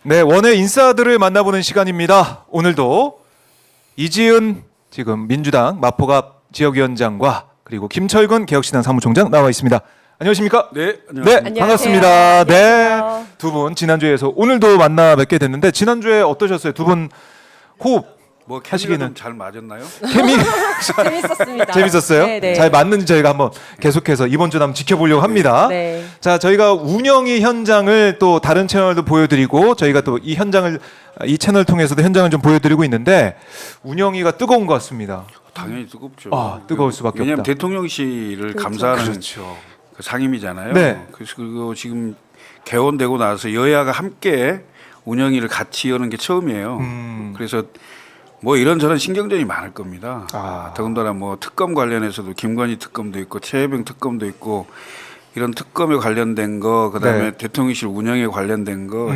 네, 원의 인싸들을 만나보는 시간입니다. 오늘도 이지은 지금 민주당 마포갑 지역위원장과 그리고 김철근 개혁신당 사무총장 나와 있습니다. 안녕하십니까? 네, 네, 안녕하세요. 반갑습니다. 네, 안녕하세요. 두 분 지난주에서 오늘도 만나 뵙게 됐는데 지난주에 어떠셨어요? 두 분 호흡 뭐 케미가 하시기는 좀 잘 맞았나요? 케미 재밌었습니다. 재밌었어요? 네, 네. 잘 맞는지 저희가 한번 계속해서 이번 주도 한번 지켜보려고 합니다. 네. 자, 저희가 운영이 현장을 또 다른 채널도 보여드리고 저희가 또 이 현장을 이 채널 통해서도 현장을 좀 보여드리고 있는데 운영이가 뜨거운 것 같습니다. 당연히 뜨겁죠. 아, 뜨거울 수밖에 왜냐하면 없다. 대통령실을 감사하는 그렇죠. 그 상임이잖아요. 네. 그래서 그리고 지금 개원되고 나서 여야가 함께 운영위를 같이 여는 게 처음이에요. 그래서 뭐 이런저런 신경전이 많을 겁니다. 아. 더군다나 뭐 특검 관련해서도 김건희 특검도 있고 최혜병 특검도 있고 이런 특검에 관련된 거, 그다음에 네. 대통령실 운영에 관련된 거,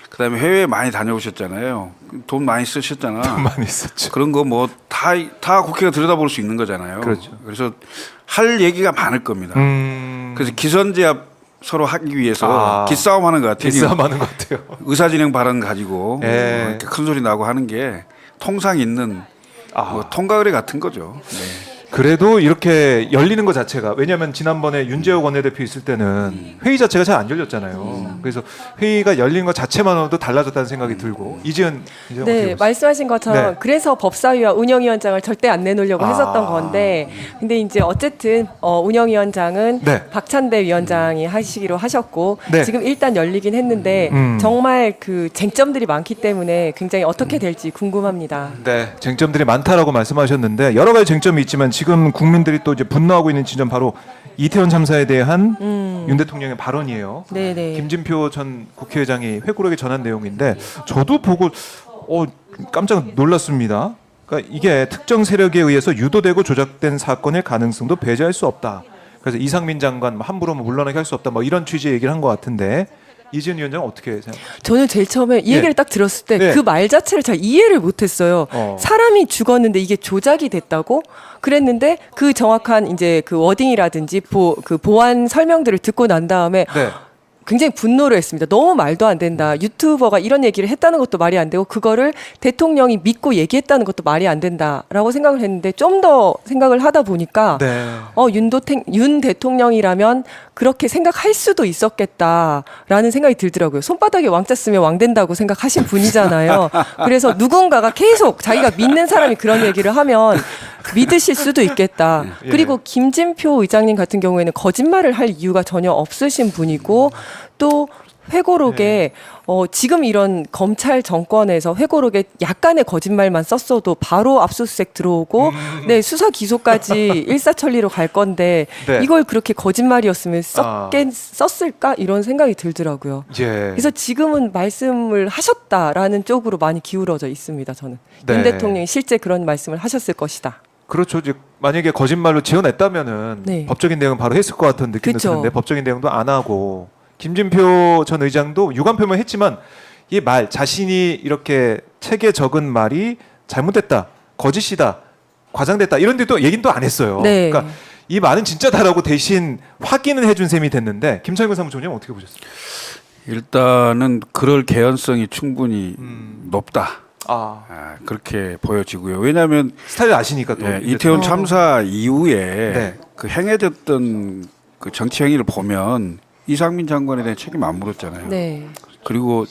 그다음에 해외에 많이 다녀오셨잖아요. 돈 많이 쓰셨잖아. 많이 있었죠. 그런 거 뭐 다 국회가 들여다볼 수 있는 거잖아요. 그렇죠. 그래서 할 얘기가 많을 겁니다. 그래서 기선제압 서로 하기 위해서 기싸움하는 것 같아요. 기싸움하는 것 같아요. 의사진행 발언 가지고 예. 이렇게 큰 소리 나고 하는 게 통상 있는 뭐 통과의례 같은 거죠. 네. 그래도 이렇게 열리는 것 자체가 왜냐하면 지난번에 윤재욱 원내대표 있을 때는 회의 자체가 잘 안 열렸잖아요. 그래서 회의가 열린 것 자체만으로도 달라졌다는 생각이 들고 이지은 어떻게 네, 보세요? 말씀하신 것처럼 네. 그래서 법사위와 운영위원장을 절대 안 내놓으려고 했었던 건데, 근데 이제 어쨌든 운영위원장은 네. 박찬대 위원장이 하시기로 하셨고, 네. 지금 일단 열리긴 했는데 정말 그 쟁점들이 많기 때문에 굉장히 어떻게 될지 궁금합니다. 네, 쟁점들이 많다라고 말씀하셨는데 여러 가지 쟁점이 있지만 지금 국민들이 또 이제 분노하고 있는 지점 바로 이태원 참사에 대한 윤 대통령의 발언이에요. 네네. 김진표 전 국회의장이 회고록에 전한 내용인데 저도 보고 깜짝 놀랐습니다. 그러니까 이게 특정 세력에 의해서 유도되고 조작된 사건일 가능성도 배제할 수 없다. 그래서 이상민 장관 함부로 물러나게 할 수 없다. 뭐 이런 취지의 얘기를 한 것 같은데 이지은 위원장은 어떻게 생각하세요? 저는 제일 처음에 이 얘기를 딱 들었을 때 네. 그 말 자체를 잘 이해를 못했어요. 사람이 죽었는데 이게 조작이 됐다고? 그랬는데 그 정확한 이제 그 워딩이라든지 그 보안 설명들을 듣고 난 다음에 네. 굉장히 분노를 했습니다. 너무 말도 안 된다. 유튜버가 이런 얘기를 했다는 것도 말이 안 되고 그거를 대통령이 믿고 얘기했다는 것도 말이 안 된다라고 생각을 했는데 좀 더 생각을 하다 보니까 네. 윤 대통령이라면 그렇게 생각할 수도 있었겠다라는 생각이 들더라고요. 손바닥에 왕자 쓰면 왕 된다고 생각하신 분이잖아요. 그래서 누군가가 계속 자기가 믿는 사람이 그런 얘기를 하면 믿으실 수도 있겠다. 예. 그리고 김진표 의장님 같은 경우에는 거짓말을 할 이유가 전혀 없으신 분이고 또 회고록에 지금 이런 검찰 정권에서 회고록에 약간의 거짓말만 썼어도 바로 압수수색 들어오고 네, 수사 기소까지 일사천리로 갈 건데 네. 이걸 그렇게 거짓말이었으면 썼을까 이런 생각이 들더라고요. 예. 그래서 지금은 말씀을 하셨다라는 쪽으로 많이 기울어져 있습니다. 저는 네. 윤 대통령이 실제 그런 말씀을 하셨을 것이다. 그렇죠. 이제 만약에 거짓말로 지어냈다면은 네. 법적인 대응 바로 했을 것 같은 느낌도 그쵸. 드는데 법적인 대응도 안 하고 김진표 전 의장도 유감 표명했지만 이 말 자신이 이렇게 책에 적은 말이 잘못됐다, 거짓이다, 과장됐다 이런 데도 얘기는 또 안 했어요. 네. 그러니까 이 말은 진짜다라고 대신 확인은 해준 셈이 됐는데 김철근 사무총장 어떻게 보셨어요? 일단은 그럴 개연성이 충분히 높다. 그렇게 보여지고요. 왜냐하면 스타일 아시니까 또 이태원 참사 이후에 네. 그 행해졌던 그 정치 행위를 보면 이상민 장관에 대한 책임 안 물었잖아요. 네. 그리고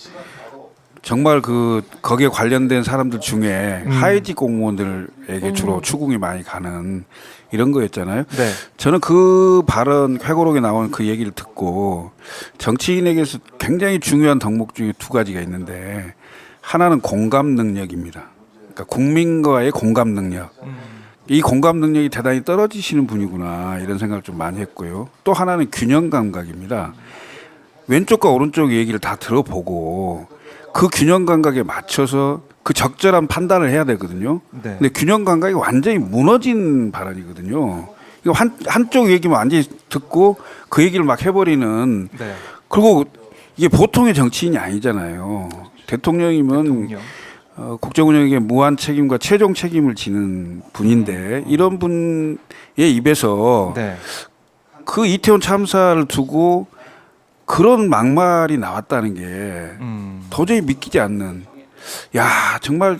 정말 거기에 관련된 사람들 중에 하이직 공무원들에게 주로 추궁이 많이 가는 이런 거였잖아요. 네. 저는 그 발언 회고록에 나온 그 얘기를 듣고 정치인에게서 굉장히 중요한 덕목 중에 두 가지가 있는데 하나는 공감 능력입니다. 그러니까 국민과의 공감 능력. 이 공감 능력이 대단히 떨어지시는 분이구나 이런 생각을 좀 많이 했고요. 또 하나는 균형 감각입니다. 왼쪽과 오른쪽 얘기를 다 들어보고 그 균형 감각에 맞춰서 그 적절한 판단을 해야 되거든요. 네. 근데 균형 감각이 완전히 무너진 발언이거든요. 이거 한쪽 얘기만 완전히 듣고 그 얘기를 막 해버리는. 네. 그리고 이게 보통의 정치인이 아니잖아요. 대통령이면 국정 운영에 무한 책임과 최종 책임을 지는 분인데 이런 분의 입에서 네. 그 이태원 참사를 두고 그런 막말이 나왔다는 게 도저히 믿기지 않는. 야 정말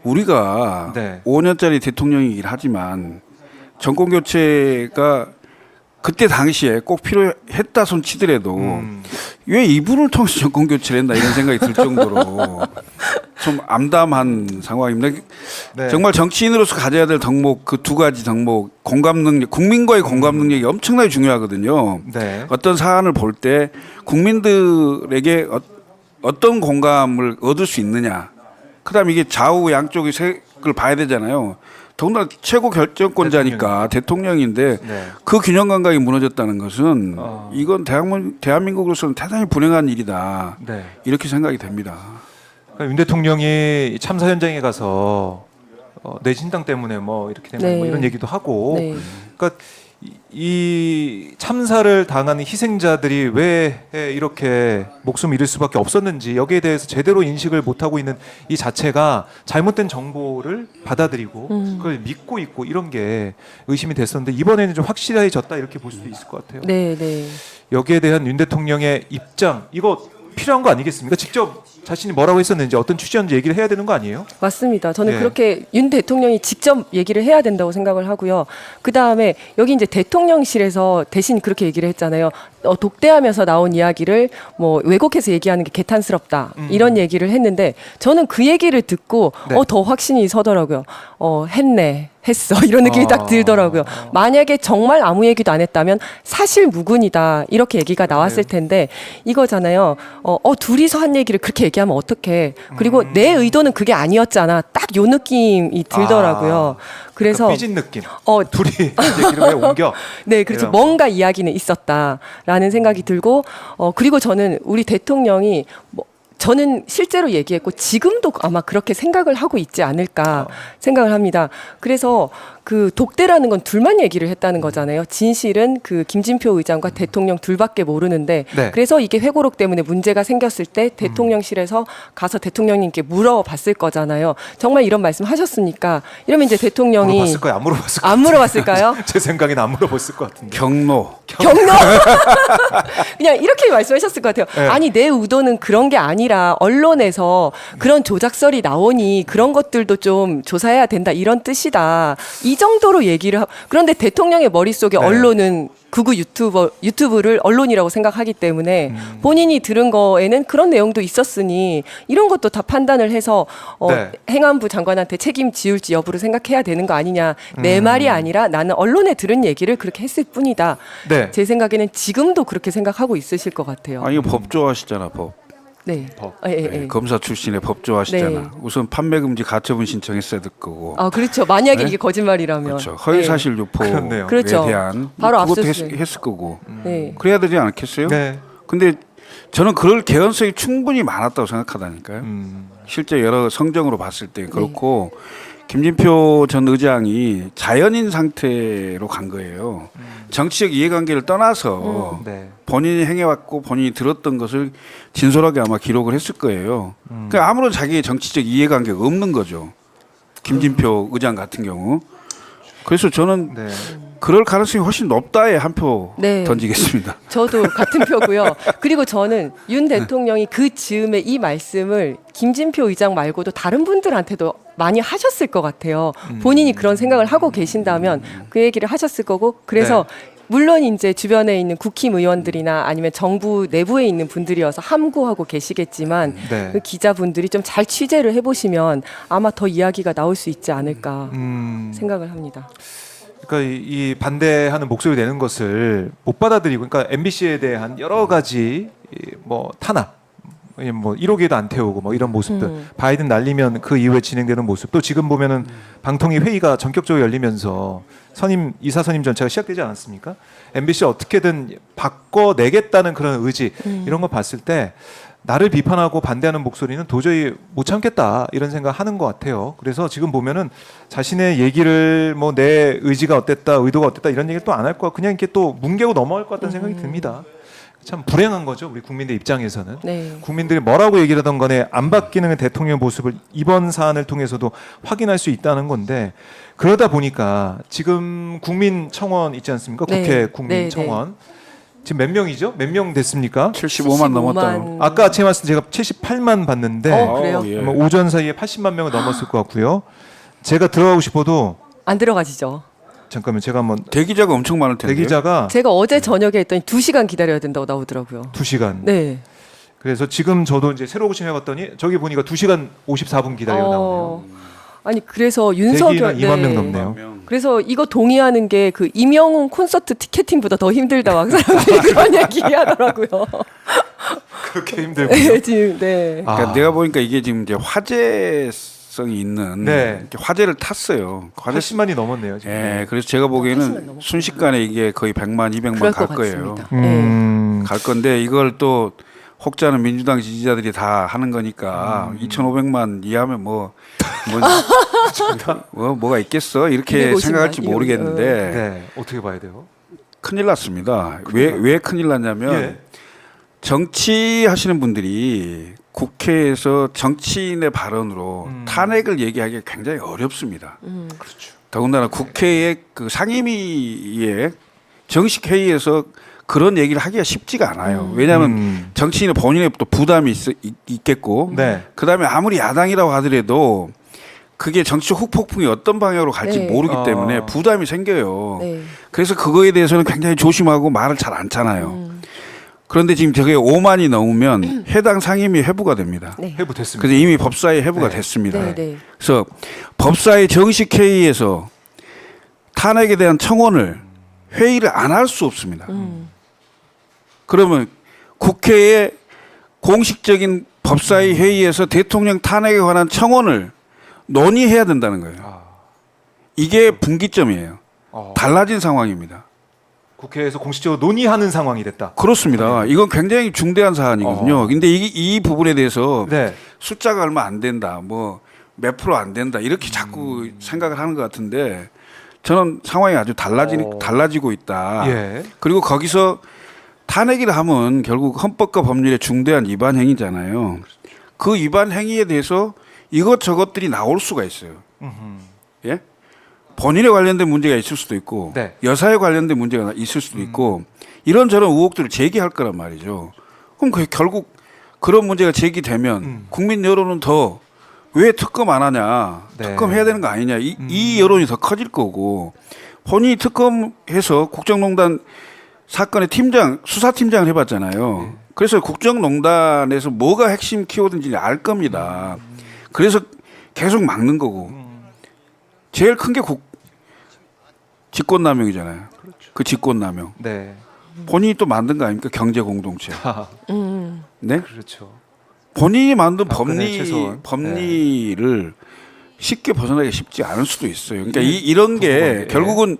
우리가 네. 5년짜리 대통령이긴 하지만 정권 교체가 그때 당시에 꼭 필요했다 손 치더라도 왜 이분을 통해서 정권 교체를 했나 이런 생각이 들 정도로 좀 암담한 상황입니다. 네. 정말 정치인으로서 가져야 될 덕목 그 두 가지 덕목 공감 능력, 국민과의 공감 능력이 엄청나게 중요하거든요. 네. 어떤 사안을 볼 때 국민들에게 어떤 공감을 얻을 수 있느냐. 그다음에 이게 좌우 양쪽의 색을 봐야 되잖아요. 더군다나 최고 결정권자니까 대통령인데 네. 그 균형 감각이 무너졌다는 것은 어. 이건 대한민국으로서는 대단히 불행한 일이다. 네. 이렇게 생각이 됩니다. 그러니까 윤 대통령이 참사 현장에 가서 내 신당 때문에 뭐 이렇게 되면 네. 뭐 이런 얘기도 하고, 네. 그러니까 이 참사를 당하는 희생자들이 왜 이렇게 목숨을 잃을 수밖에 없었는지 여기에 대해서 제대로 인식을 못하고 있는 이 자체가 잘못된 정보를 받아들이고 그걸 믿고 있고 이런 게 의심이 됐었는데 이번에는 좀 확실해졌다 이렇게 볼 수도 있을 것 같아요. 네, 네. 여기에 대한 윤 대통령의 입장 이거 필요한 거 아니겠습니까? 직접 자신이 뭐라고 했었는지 어떤 취지였는지 얘기를 해야 되는 거 아니에요? 맞습니다. 저는 예. 그렇게 윤 대통령이 직접 얘기를 해야 된다고 생각을 하고요. 그 다음에 여기 이제 대통령실에서 대신 그렇게 얘기를 했잖아요. 독대하면서 나온 이야기를 뭐 왜곡해서 얘기하는 게 개탄스럽다 이런 얘기를 했는데 저는 그 얘기를 듣고 네. 더 확신이 서더라고요. 했어 이런 느낌이 딱 들더라고요. 만약에 정말 아무 얘기도 안 했다면 사실 무근이다 이렇게 얘기가 나왔을 텐데 이거잖아요. 둘이서 한 얘기를 그렇게 얘기하면 어떡해. 그리고 내 의도는 그게 아니었잖아. 딱 요 느낌이 들더라고요. 그래서 그러니까 삐진 느낌. 어, 둘이 얘기를 왜 옮겨? 네, 그렇죠. 이런 뭔가 이야기는 있었다라는 생각이 들고, 그리고 저는 우리 대통령이 저는 실제로 얘기했고 지금도 아마 그렇게 생각을 하고 있지 않을까 생각을 합니다. 그래서 그 독대라는 건 둘만 얘기를 했다는 거잖아요. 진실은 그 김진표 의장과 대통령 둘밖에 모르는데 네. 그래서 이게 회고록 때문에 문제가 생겼을 때 대통령실에서 가서 대통령님께 물어봤을 거잖아요. 정말 이런 말씀 하셨으니까 이러면 이제 대통령이 물어봤을 거야, 안 물어봤을 거야. 안 물어봤을까요? 제 생각엔 안 물어봤을 것 같은데. 경로. 경로 그냥 이렇게 말씀하셨을 것 같아요. 네. 아니 내 의도는 그런 게 아니라 언론에서 그런 조작설이 나오니 그런 것들도 좀 조사해야 된다 이런 뜻이다. 이 정도로 얘기를 그런데 대통령의 머릿속에 네. 언론은 극우 유튜브를 언론이라고 생각하기 때문에 본인이 들은 거에는 그런 내용도 있었으니 이런 것도 다 판단을 해서 네. 행안부 장관한테 책임 지울지 여부를 생각해야 되는 거 아니냐. 내 말이 아니라 나는 언론에 들은 얘기를 그렇게 했을 뿐이다. 네. 제 생각에는 지금도 그렇게 생각하고 있으실 것 같아요. 아니 법 좋아하시잖아 법. 네. 법. 네, 검사 출신의 법 좋아하시잖아. 네. 우선 판매 금지 가처분 신청했어야 될 거고. 아 그렇죠. 만약에 네? 이게 거짓말이라면. 그렇죠. 허위 사실 유포에 그렇네요. 그렇죠. 대한 바로 그것도 압수수색. 했을 거고. 네. 그래야 되지 않겠어요? 네. 근데 저는 그럴 개연성이 충분히 많았다고 생각하다니까요. 실제 여러 성정으로 봤을 때 그렇고 김진표 전 의장이 자연인 상태로 간 거예요. 정치적 이해관계를 떠나서 네. 본인이 행해왔고 본인이 들었던 것을 진솔하게 아마 기록을 했을 거예요. 그러니까 아무런 자기의 정치적 이해관계가 없는 거죠. 김진표 의장 같은 경우. 그래서 저는 네. 그럴 가능성이 훨씬 높다에 한 표 네. 던지겠습니다. 저도 같은 표고요. 그리고 저는 윤 대통령이 그 즈음에 이 말씀을 김진표 의장 말고도 다른 분들한테도 많이 하셨을 것 같아요. 본인이 그런 생각을 하고 계신다면 그 얘기를 하셨을 거고 그래서 물론 이제 주변에 있는 국힘 의원들이나 아니면 정부 내부에 있는 분들이어서 함구하고 계시겠지만 네. 그 기자분들이 좀 잘 취재를 해보시면 아마 더 이야기가 나올 수 있지 않을까 생각을 합니다. 그러니까 이 반대하는 목소리 내는 것을 못 받아들이고, 그러니까 MBC에 대한 여러 가지 뭐 탄압, 뭐 1호기에도 안 태우고 뭐 이런 모습들, 바이든 날리면 그 이후에 진행되는 모습, 또 지금 보면은 방통위 회의가 전격적으로 열리면서 이사 선임 전체가 시작되지 않았습니까? MBC 어떻게든 바꿔내겠다는 그런 의지 이런 거 봤을 때 나를 비판하고 반대하는 목소리는 도저히 못 참겠다 이런 생각하는 것 같아요. 그래서 지금 보면은 자신의 얘기를 뭐 내 의지가 어땠다, 의도가 어땠다 이런 얘기를 또 안 할 거야. 그냥 이렇게 또 뭉개고 넘어갈 것 같다는 생각이 듭니다. 참 불행한 거죠, 우리 국민들 입장에서는. 네. 국민들이 뭐라고 얘기를 하던 간에 안 바뀌는 대통령의 모습을 이번 사안을 통해서도 확인할 수 있다는 건데, 그러다 보니까 지금 국민청원 있지 않습니까? 네. 국회 국민청원. 지금 몇 명이죠? 몇 명 됐습니까? 75만 넘었다는. 아까 아침에 말씀 제가 78만 봤는데 그래요? 예. 아마 오전 사이에 80만 명을 넘었을 것 같고요. 제가 들어가고 싶어도 안 들어가지죠. 잠깐만 제가 한번 대기자가 엄청 많을 텐데. 대기자가 제가 어제 저녁에 했더니 2시간 기다려야 된다고 나오더라고요. 2시간. 네. 그래서 지금 저도 이제 새로 오신 해봤더니 저기 보니까 2시간 54분 기다려 나오네요. 아니 그래서 윤석열 대기는 2만 명 넘네요. 그래서 이거 동의하는 게 그 이명훈 콘서트 티켓팅보다 더 힘들다 막 사람들이 그런 얘기 하더라고요. 그렇게 힘들고. 네, 지금 네. 그러니까 내가 보니까 이게 지금 이제 화제성이 있는 네. 이렇게 화제를 탔어요. 화제 80만이 넘었네요. 지금. 예, 그래서 제가 보기에는 순식간에 이게 거의 100만, 200만 그럴 갈 것 거예요. 같습니다. 네. 갈 건데 이걸 또 혹자는 민주당 지지자들이 다 하는 거니까 2,500만 이하면 뭐가 있겠어 이렇게 250만, 생각할지 모르겠는데 네. 어떻게 봐야 돼요? 큰일 났습니다. 왜 큰일 났냐면 예. 정치하시는 분들이 국회에서 정치인의 발언으로 탄핵을 얘기하기가 굉장히 어렵습니다. 그렇죠. 더군다나 국회의 그 상임위의 정식 회의에서 그런 얘기를 하기가 쉽지가 않아요. 왜냐하면 정치인은 본인의 또 부담이 있겠고, 네. 그다음에 아무리 야당이라고 하더라도 그게 정치적 후폭풍이 어떤 방향으로 갈지 네. 모르기 때문에 부담이 생겨요. 네. 그래서 그거에 대해서는 굉장히 조심하고 말을 잘 안 찾아요. 그런데 지금 저게 5만이 넘으면 해당 상임위 회부가 됩니다. 네. 회부됐습니다. 그래서 이미 법사위 회부가 네. 됐습니다. 네, 네. 그래서 법사위 정식 회의에서 탄핵에 대한 청원을 회의를 안 할 수 없습니다. 그러면 국회의 공식적인 법사위 회의에서 대통령 탄핵에 관한 청원을 논의해야 된다는 거예요. 이게 분기점이에요. 달라진 상황입니다. 국회에서 공식적으로 논의하는 상황이 됐다. 그렇습니다. 이건 굉장히 중대한 사안이거든요. 근데 이 부분에 대해서 네. 숫자가 얼마 안 된다, 뭐 몇 프로 안 된다 이렇게 자꾸 생각을 하는 것 같은데 저는 상황이 아주 달라지고 있다. 예. 그리고 거기서 탄핵이라 하면 결국 헌법과 법률의 중대한 위반 행위잖아요. 그 위반 행위에 대해서 이것저것들이 나올 수가 있어요. 예? 본인에 관련된 문제가 있을 수도 있고 네. 여사에 관련된 문제가 있을 수도 있고 이런저런 의혹들을 제기할 거란 말이죠. 그럼 결국 그런 문제가 제기되면 국민 여론은 더 왜 특검 안 하냐, 네. 특검 해야 되는 거 아니냐 이 여론이 더 커질 거고 본인이 특검해서 국정농단 사건의 수사팀장을 해봤잖아요. 그래서 국정농단에서 뭐가 핵심 키워드인지 알 겁니다. 그래서 계속 막는 거고 제일 큰 게 직권남용이잖아요. 그 직권남용. 네. 본인이 또 만든 거 아닙니까? 경제 공동체. 네? 그렇죠. 본인이 만든 박근혜 최소한. 법리를 쉽게 벗어나기 쉽지 않을 수도 있어요. 그러니까 이런 게 결국은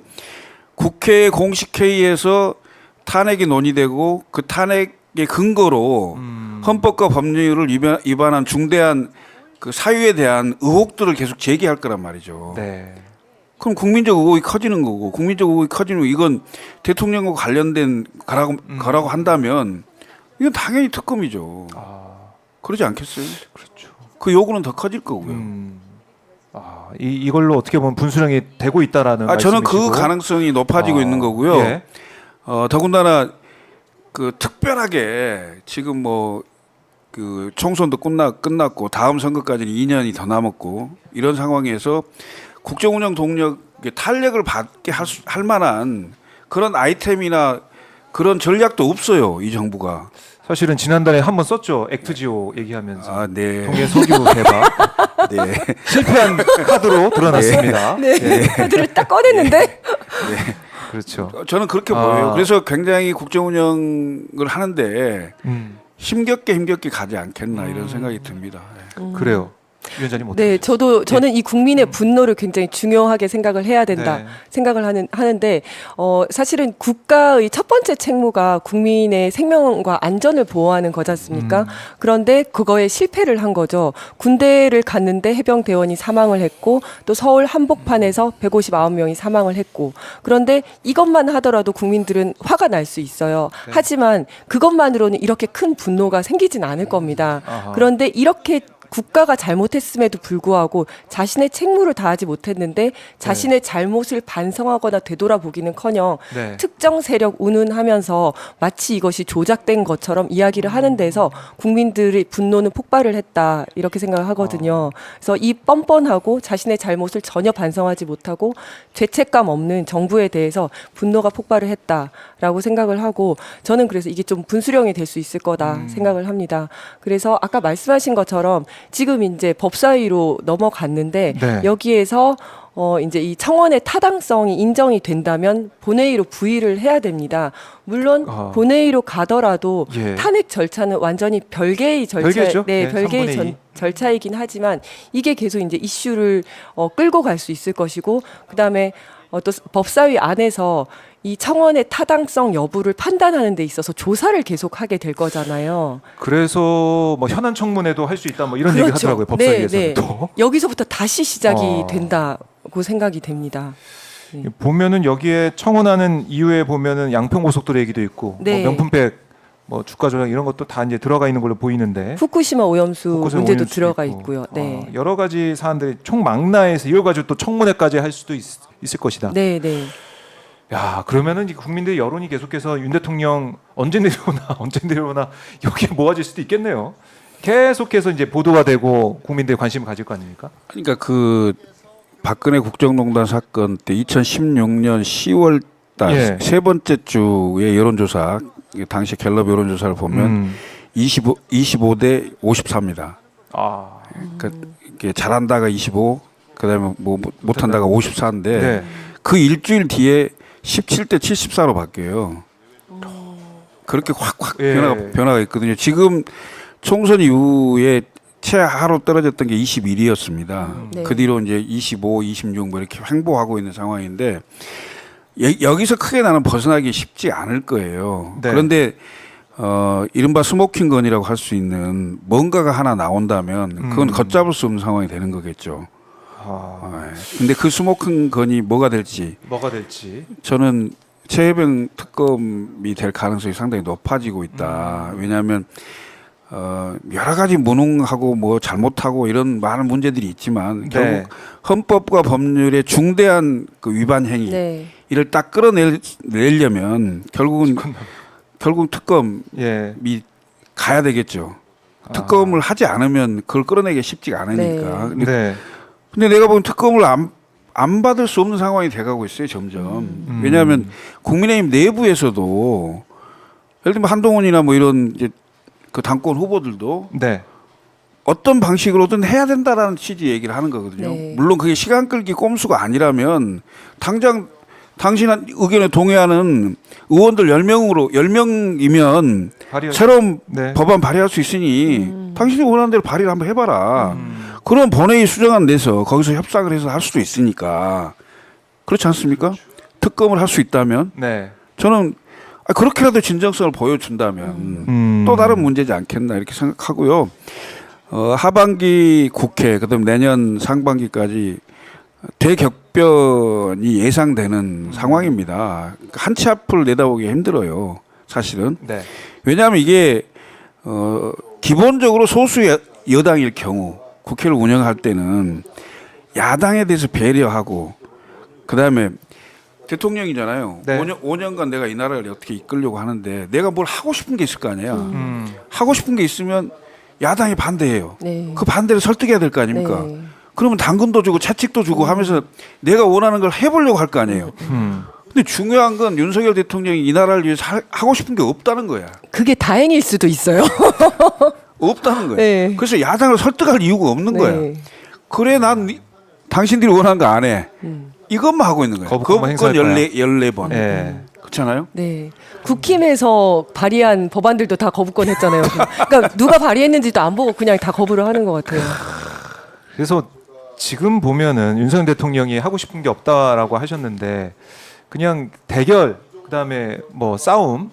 국회 공식 회의에서 탄핵이 논의되고 그 탄핵의 근거로 헌법과 법률을 위반한 중대한 그 사유에 대한 의혹들을 계속 제기할 거란 말이죠. 네. 그럼 국민적 의혹이 커지는 거고 국민적 의혹이 커지면 이건 대통령과 관련된 거라고 한다면 이건 당연히 특검이죠. 그러지 않겠어요? 그렇죠. 그 요구는 더 커질 거고요. 이걸로 어떻게 보면 분수령이 되고 있다라는 저는 말씀이시고. 그 가능성이 높아지고 있는 거고요. 예. 더군다나 그 특별하게 지금 그 총선도 끝났고 다음 선거까지는 2년이 더 남았고 이런 상황에서 국정운영 동력의 탄력을 받게 할 만한 그런 아이템이나 그런 전략도 없어요. 이 정부가. 사실은 지난달에 한번 썼죠. 액트지오 얘기하면서. 네. 동해 석유 대박. 네. 실패한 카드로 드러났습니다. 네. 카드를 딱 꺼냈는데. 그렇죠. 저는 그렇게 보여요. 그래서 굉장히 국정운영을 하는데 힘겹게 가지 않겠나 이런 생각이 듭니다. 그래요. 위원장님 어떻게 네, 보세요? 저는 이 국민의 분노를 굉장히 중요하게 생각을 해야 된다 네. 생각을 하는데 사실은 국가의 첫 번째 책무가 국민의 생명과 안전을 보호하는 거지 않습니까? 그런데 그거에 실패를 한 거죠. 군대를 갔는데 해병대원이 사망을 했고 또 서울 한복판에서 159명이 사망을 했고 그런데 이것만 하더라도 국민들은 화가 날 수 있어요. 하지만 그것만으로는 이렇게 큰 분노가 생기진 않을 겁니다. 그런데 이렇게 국가가 잘못했음에도 불구하고 자신의 책무를 다하지 못했는데 자신의 잘못을 반성하거나 되돌아보기는커녕 네. 특정 세력 운운하면서 마치 이것이 조작된 것처럼 이야기를 하는 데서 국민들의 분노는 폭발을 했다 이렇게 생각을 하거든요. 그래서 이 뻔뻔하고 자신의 잘못을 전혀 반성하지 못하고 죄책감 없는 정부에 대해서 분노가 폭발을 했다라고 생각을 하고 저는 그래서 이게 좀 분수령이 될 수 있을 거다 생각을 합니다. 그래서 아까 말씀하신 것처럼 지금 이제 법사위로 넘어갔는데 네. 여기에서 이제 이 청원의 타당성이 인정이 된다면 본회의로 부의를 해야 됩니다. 물론 본회의로 가더라도 예. 탄핵 절차는 완전히 별개의 별개죠? 네, 네, 별개의 3분의 2. 절차이긴 하지만 이게 계속 이제 이슈를 끌고 갈 수 있을 것이고 그다음에 또 법사위 안에서 이 청원의 타당성 여부를 판단하는 데 있어서 조사를 계속 하게 될 거잖아요. 그래서 뭐 현안 청문회도 할 수 있다 뭐 이런 얘기 그렇죠. 하더라고요. 법사위에서는 네, 네. 또. 여기서부터 다시 시작이 어. 된다고 생각이 됩니다. 네. 보면은 여기에 청원하는 이유에 보면은 양평 고속도로 얘기도 있고 네. 뭐 명품백 뭐 주가 조작 이런 것도 다 이제 들어가 있는 걸로 보이는데 후쿠시마 오염수 후쿠시마 문제도 오염수도 들어가 있고. 있고요. 네. 여러 가지 사안들이 총망라해서 이걸 가지고 또 청문회까지 할 수도 있을 것이다. 네, 네. 야, 그러면은 이 국민들의 여론이 계속해서 윤 대통령 언제 내려오나 여기에 모아질 수도 있겠네요. 계속해서 이제 보도가 되고 국민들이 관심을 가질 거 아닙니까? 그러니까 그 박근혜 국정농단 사건 때 2016년 10월 달 예. 세 번째 주의 여론조사 당시 갤럽 여론조사를 보면 25대 54입니다. 아, 그러니까 이게 잘한다가 25, 그다음에 뭐 못한다가 54인데 네. 그 일주일 뒤에 17대 74로 바뀌어요. 그렇게 확 예. 변화가 있거든요. 지금 총선 이후에 최하로 떨어졌던 게 21이었습니다. 네. 그 뒤로 이제 25, 26 뭐 이렇게 횡보하고 있는 상황인데 여기서 크게 나는 벗어나기 쉽지 않을 거예요. 네. 그런데 이른바 스모킹 건이라고 할 수 있는 뭔가가 하나 나온다면 그건 걷잡을 수 없는 상황이 되는 거겠죠. 근데 그 스모킹 건이 뭐가 될지 뭐가 될지. 저는 최혜병 특검이 될 가능성이 상당히 높아지고 있다. 왜냐하면 여러 가지 무능하고 뭐 잘못하고 이런 많은 문제들이 있지만 결국 헌법과 법률의 중대한 그 위반 행위 네. 이를 딱 끌어내려면 결국 특검이 예. 가야 되겠죠. 특검을 하지 않으면 그걸 끌어내기 쉽지가 않으니까. 네. 근데 내가 보면 특검을 안 받을 수 없는 상황이 돼가고 있어요, 점점. 왜냐하면 국민의힘 내부에서도 예를 들면 한동훈이나 뭐 이런 이제 그 당권 후보들도 네. 어떤 방식으로든 해야 된다라는 취지 얘기를 하는 거거든요. 네. 물론 그게 시간 끌기 꼼수가 아니라면 당장 당신 의견에 동의하는 의원들 10명이면 새로운 네. 법안 발의할 수 있으니 당신이 원하는 대로 발의를 한번 해봐라. 그럼 본회의 수정안 내서 거기서 협상을 해서 할 수도 있으니까. 그렇지 않습니까? 특검을 할 수 있다면 네. 저는 그렇게라도 진정성을 보여준다면 또 다른 문제지 않겠나 이렇게 생각하고요. 하반기 국회 그다음 내년 상반기까지 대격변이 예상되는 상황입니다. 한 치 앞을 내다보기 힘들어요. 사실은. 네. 왜냐하면 이게 기본적으로 소수 여당일 경우 국회를 운영할 때는 야당에 대해서 배려하고 그다음에 대통령이잖아요. 네. 5년간 내가 이 나라를 어떻게 이끌려고 하는데 내가 뭘 하고 싶은 게 있을 거 아니야. 하고 싶은 게 있으면 야당이 반대해요. 네. 그 반대를 설득해야 될 거 아닙니까? 네. 그러면 당근도 주고 채찍도 주고 하면서 내가 원하는 걸 해보려고 할 거 아니에요. 근데 중요한 건 윤석열 대통령이 이 나라를 위해서 하고 싶은 게 없다는 거야. 그게 다행일 수도 있어요. 없다는 거예요. 네. 그래서 야당을 설득할 이유가 없는 거야. 네. 그래 난 당신들이 원하는 거 안 해. 이것만 하고 있는 거예요. 거부권만 거부권 행사할 거야. 14번. 네. 그렇잖아요. 네. 국힘에서 발의한 법안들도 다 거부권 했잖아요. 그러니까 누가 발의했는지도 안 보고 그냥 다 거부를 하는 것 같아요. 그래서 지금 보면은 윤석열 대통령이 하고 싶은 게 없다라고 하셨는데 그냥 대결 그다음에 뭐 싸움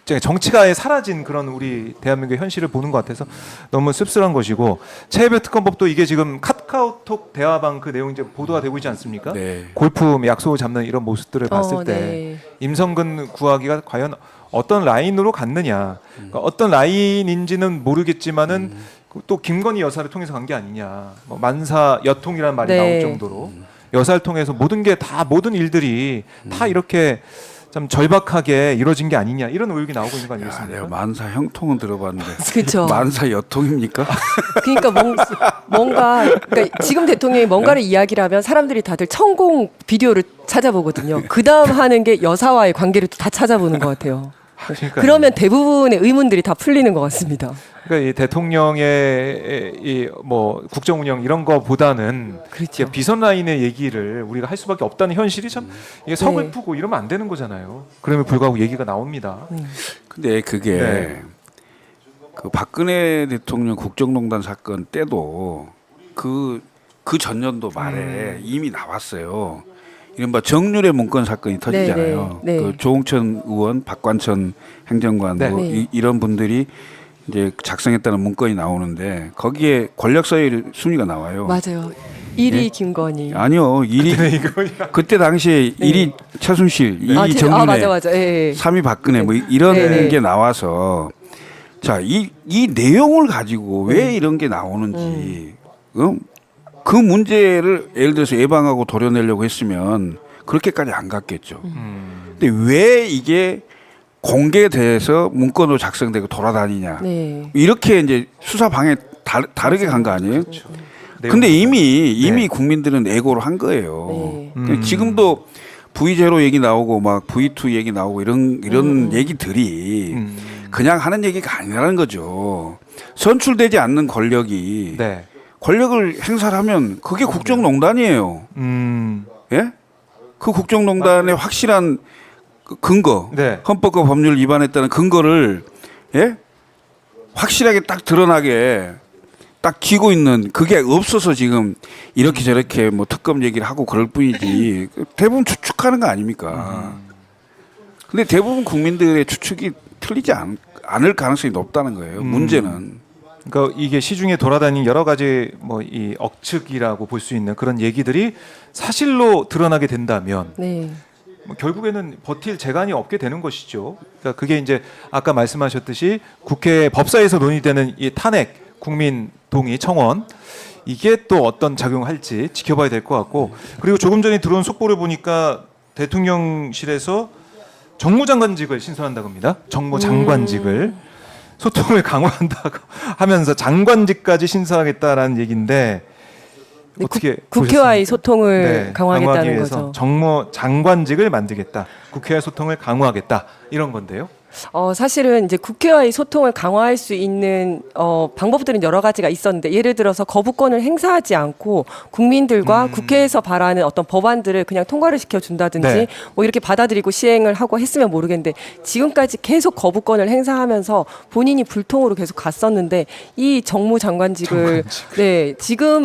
정치가 아예 사라진 그런 우리 대한민국의 현실을 보는 것 같아서 너무 씁쓸한 것이고 최혜병 특검법도 이게 지금 카카오톡 대화방 그 내용이 이제 보도가 되고 있지 않습니까? 네. 골프 약속을 잡는 이런 모습들을 봤을 때 네. 임성근 구하기가 과연 어떤 라인으로 갔느냐 그러니까 어떤 라인인지는 모르겠지만은 또 김건희 여사를 통해서 간 게 아니냐. 뭐 만사 여통이라는 말이 네. 나올 정도로 여사를 통해서 모든 게 다 모든 일들이 다 이렇게 좀 절박하게 이루어진 게 아니냐 이런 의혹이 나오고 있는 거 야, 아니겠습니까? 내가 만사 형통은 들어봤는데 그렇죠. 만사 여통입니까? 그러니까 뭔가 그러니까 지금 대통령이 뭔가를 이야기를 하면 사람들이 다들 천공 비디오를 찾아보거든요. 그 다음 하는 게 여사와의 관계를 다 찾아보는 것 같아요. 그러니까요. 그러면 대부분의 의문들이 다 풀리는 것 같습니다. 그러니까 이 대통령의 이 뭐 국정 운영 이런 거보다는 그렇죠. 이게 비선 라인의 얘기를 우리가 할 수밖에 없다는 현실이 참 이게 네. 서글프고 이러면 안 되는 거잖아요. 그럼에도 불구하고 얘기가 나옵니다. 근데 그게 네. 그 박근혜 대통령 국정농단 사건 때도 그 전년도 말에 이미 나왔어요. 이른바 정률의 문건 사건이 터지잖아요. 네, 네. 그 조홍천 의원, 박관천 행정관 네. 뭐 네. 이런 분들이 이제 작성했다는 문건이 나오는데 거기에 권력 서열 순위가 나와요. 맞아요. 1위 예? 김건희. 아니요. 1위 그때 당시에 1위 최순실, 2위 정윤회, 맞아. 예. 3위 박근혜 뭐 이런 네, 네. 게 나와서 자, 이 내용을 가지고 왜 이런 게 나오는지 그 문제를 예를 들어서 예방하고 도려내려고 했으면 그렇게까지 안 갔겠죠. 근데 왜 이게 공개돼서 문건으로 작성되고 돌아다니냐. 네. 이렇게 이제 수사 방에 다르게 간 거 아니에요? 그렇죠. 근데 이미 네. 국민들은 애고를 한 거예요. 네. 그러니까 지금도 V0 얘기 나오고 막 V2 얘기 나오고 이런 얘기들이 그냥 하는 얘기가 아니라는 거죠. 선출되지 않는 권력이 네. 권력을 행사를 하면 그게 국정농단이에요. 예? 그 국정농단의 확실한 근거, 네. 헌법과 법률을 위반했다는 근거를 예? 확실하게 딱 드러나게 딱 쥐고 있는 그게 없어서 지금 이렇게 저렇게 뭐 특검 얘기를 하고 그럴 뿐이지 대부분 추측하는 거 아닙니까? 근데 대부분 국민들의 추측이 틀리지 않을 가능성이 높다는 거예요. 문제는. 그러니까 이게 시중에 돌아다니는 여러 가지 뭐 이 억측이라고 볼 수 있는 그런 얘기들이 사실로 드러나게 된다면 네. 뭐 결국에는 버틸 재간이 없게 되는 것이죠. 그러니까 그게 이제 아까 말씀하셨듯이 국회 법사에서 논의되는 이 탄핵 국민 동의 청원 이게 또 어떤 작용을 할지 지켜봐야 될 것 같고 그리고 조금 전에 들어온 속보를 보니까 대통령실에서 정무장관직을 신설한다고 합니다. 정무장관직을 소통을 강화한다고 하면서 장관직까지 신설하겠다라는 얘기인데 네, 어떻게 국회와의 보셨습니까? 소통을 네, 강화하겠다는 강화하기 위해서 거죠. 정무장관직을 만들겠다. 국회와의 소통을 강화하겠다. 이런 건데요. 사실은 이제 국회와의 소통을 강화할 수 있는 방법들은 여러 가지가 있었는데 예를 들어서 거부권을 행사하지 않고 국민들과 국회에서 바라는 어떤 법안들을 그냥 통과를 시켜준다든지 네. 뭐 이렇게 받아들이고 시행을 하고 했으면 모르겠는데 지금까지 계속 거부권을 행사하면서 본인이 불통으로 계속 갔었는데 이 정무장관직을 네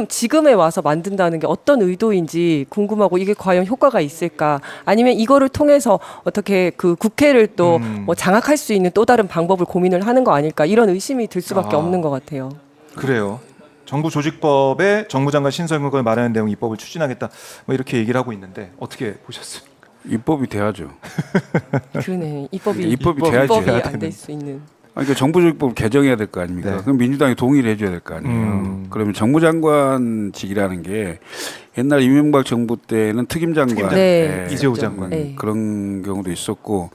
지금에 와서 만든다는 게 어떤 의도인지 궁금하고 이게 과연 효과가 있을까 아니면 이거를 통해서 어떻게 그 국회를 또 뭐 장악할 수 있는 또 다른 방법을 고민을 하는 거 아닐까 이런 의심이 들 수밖에 없는 것 같아요. 그래요. 정부 조직법에 정무장관 신설문건을 마련하는 내용 입법을 추진하겠다. 뭐 이렇게 얘기를 하고 있는데 어떻게 보셨습니까? 입법이 돼야죠. 그러네. 입법이 돼야죠. 안 될 수 있는. 그러니까 정부조직법 개정해야 될 거 아닙니까? 네. 그럼 민주당이 동의를 해줘야 될 거 아니에요. 그러면 정무장관직이라는 게 옛날 이명박 정부 때는 특임장관, 네. 이재호 장관. 네. 그런 경우도 있었고,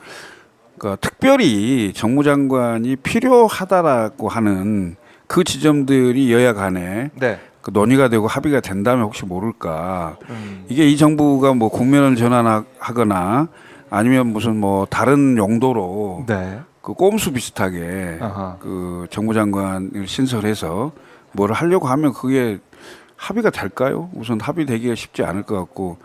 그러니까 특별히 정무장관이 필요하다라고 하는 그 지점들이 여야 간에 네. 그 논의가 되고 합의가 된다면 혹시 모를까. 이게 이 정부가 뭐 국면을 전환하거나 아니면 무슨 뭐 다른 용도로 네. 그 꼼수 비슷하게 아하. 그 정무장관을 신설해서 뭘 하려고 하면 그게 합의가 될까요? 우선 합의되기가 쉽지 않을 것 같고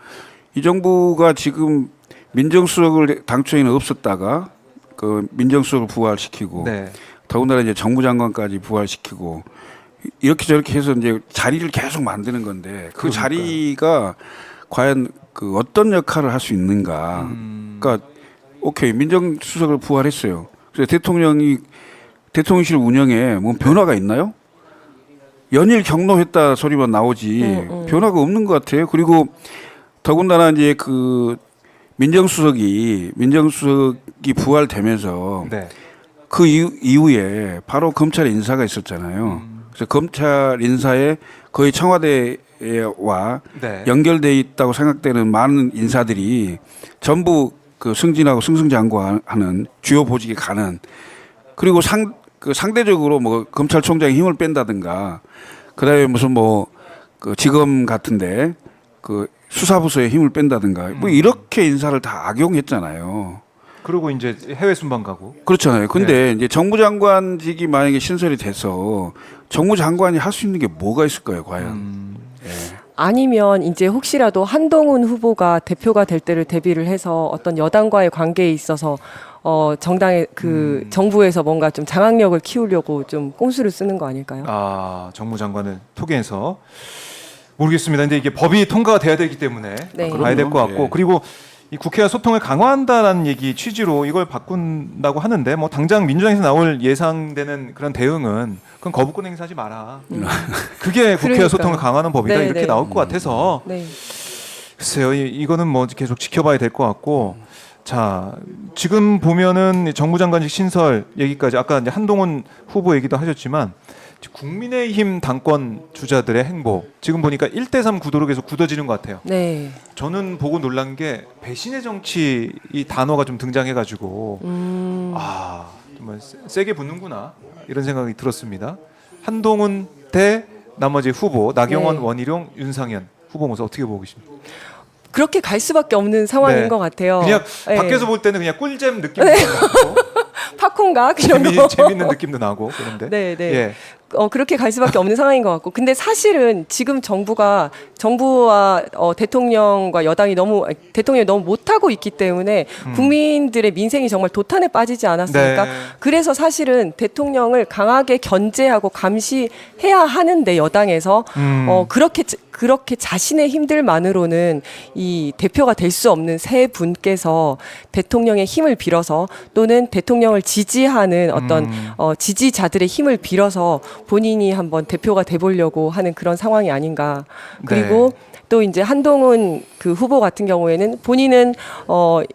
이 정부가 지금 민정수석을 당초에는 없었다가 그 민정수석을 부활시키고 네. 더군다나 이제 정무장관까지 부활시키고 이렇게 저렇게 해서 이제 자리를 계속 만드는 건데 그 자리가 과연 그 어떤 역할을 할 수 있는가? 그러니까 오케이 민정수석을 부활했어요. 그래서 대통령이 대통령실 운영에 뭐 변화가 있나요? 연일 경로했다 소리만 나오지 변화가 없는 것 같아요. 그리고 더군다나 이제 그 민정수석이 부활되면서 네. 그 이후에 바로 검찰 인사가 있었잖아요. 그래서 검찰 인사에 거의 청와대와 네. 연결돼 있다고 생각되는 많은 인사들이 전부 그 승진하고 승승장구하는 주요 보직에 가는 그리고 상대적으로 뭐 검찰총장이 힘을 뺀다든가 그다음에 무슨 뭐 그 지검 같은데 그 수사부서에 힘을 뺀다든가 뭐 이렇게 인사를 다 악용했잖아요. 그리고 이제 해외 순방 가고. 그렇잖아요. 근데 이제 정무장관직이 만약에 신설이 돼서 정무장관이 할 수 있는 게 뭐가 있을까요, 과연? 예. 아니면 이제 혹시라도 한동훈 후보가 대표가 될 때를 대비를 해서 어떤 여당과의 관계에 있어서 정당의 그 정부에서 뭔가 좀 장악력을 키우려고 좀 꼼수를 쓰는 거 아닐까요? 아, 정무장관을 통해서 모르겠습니다. 근데 이게 법이 통과가 돼야 되기 때문에 네. 봐야 될 것 같고 예. 그리고 이 국회와 소통을 강화한다라는 얘기 취지로 이걸 바꾼다고 하는데 뭐 당장 민주당에서 나올 예상되는 그런 대응은 그건 거부권 행사하지 마라. 그게 국회와 그러니까요. 소통을 강화하는 법이다 네, 이렇게 네. 나올 것 같아서 네. 글쎄요 이거는 뭐 계속 지켜봐야 될 것 같고 자 지금 보면은 정무장관직 신설 얘기까지 아까 이제 한동훈 후보 얘기도 하셨지만 국민의힘 당권 주자들의 행보 지금 보니까 1대3 구도로 계속 굳어지는 것 같아요. 네. 저는 보고 놀란 게 배신의 정치 이 단어가 좀 등장해가지고 아 정말 세게 붙는구나 이런 생각이 들었습니다. 한동훈 대 나머지 후보 나경원, 네. 원희룡, 윤상현 후보 모습 어떻게 보고 계십니까? 그렇게 갈 수밖에 없는 상황인 네. 것 같아요. 그냥 네. 밖에서 볼 때는 그냥 꿀잼 느낌도 나고 팝콘각 이런 거. 재밌는 느낌도 나고 그런데 네, 네. 예. 그렇게 갈 수밖에 없는 상황인 것 같고. 근데 사실은 지금 정부와 대통령과 여당이 대통령이 너무 못하고 있기 때문에 국민들의 민생이 정말 도탄에 빠지지 않았습니까? 네. 그래서 사실은 대통령을 강하게 견제하고 감시해야 하는데 여당에서 그렇게 자신의 힘들만으로는 이 대표가 될 수 없는 세 분께서 대통령의 힘을 빌어서 또는 대통령을 지지하는 어떤 지지자들의 힘을 빌어서 본인이 한번 대표가 돼보려고 하는 그런 상황이 아닌가. 그리고 또 이제 한동훈 그 후보 같은 경우에는 본인은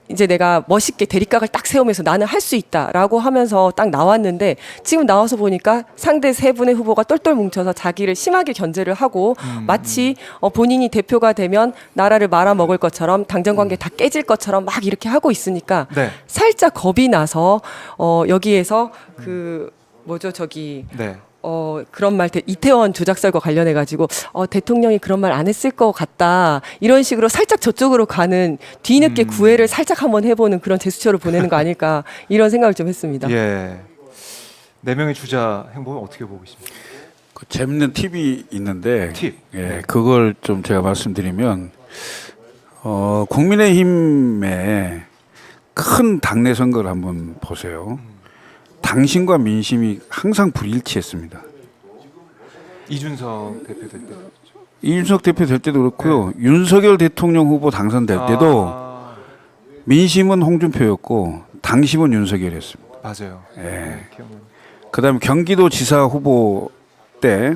이제 내가 멋있게 대립각을 딱 세우면서 나는 할 수 있다라고 하면서 딱 나왔는데 지금 나와서 보니까 상대 세 분의 후보가 똘똘 뭉쳐서 자기를 심하게 견제를 하고 마치 본인이 대표가 되면 나라를 말아먹을 것처럼 당정 관계 다 깨질 것처럼 막 이렇게 하고 있으니까 네. 살짝 겁이 나서 여기에서 네. 그런 말, 이태원 조작설과 관련해 가지고 대통령이 그런 말 안 했을 것 같다 이런 식으로 살짝 저쪽으로 가는 뒤늦게 구애를 살짝 한번 해보는 그런 제스처를 보내는 거 아닐까 이런 생각을 좀 했습니다. 예. 네 명의 주자 행보는 어떻게 보고 계십니까? 그 재밌는 팁이 있는데 팁. 예, 그걸 좀 제가 말씀드리면 국민의힘의 큰 당내 선거를 한번 보세요. 당신과 민심이 항상 불일치했습니다. 이준석 대표 될 때. 이준석 대표 될 때도 그렇고요. 윤석열 대통령 후보 당선될 때도 민심은 홍준표였고 당심은 윤석열이었습니다. 맞아요. 예. 기억나요. 그다음에 경기도지사 후보 때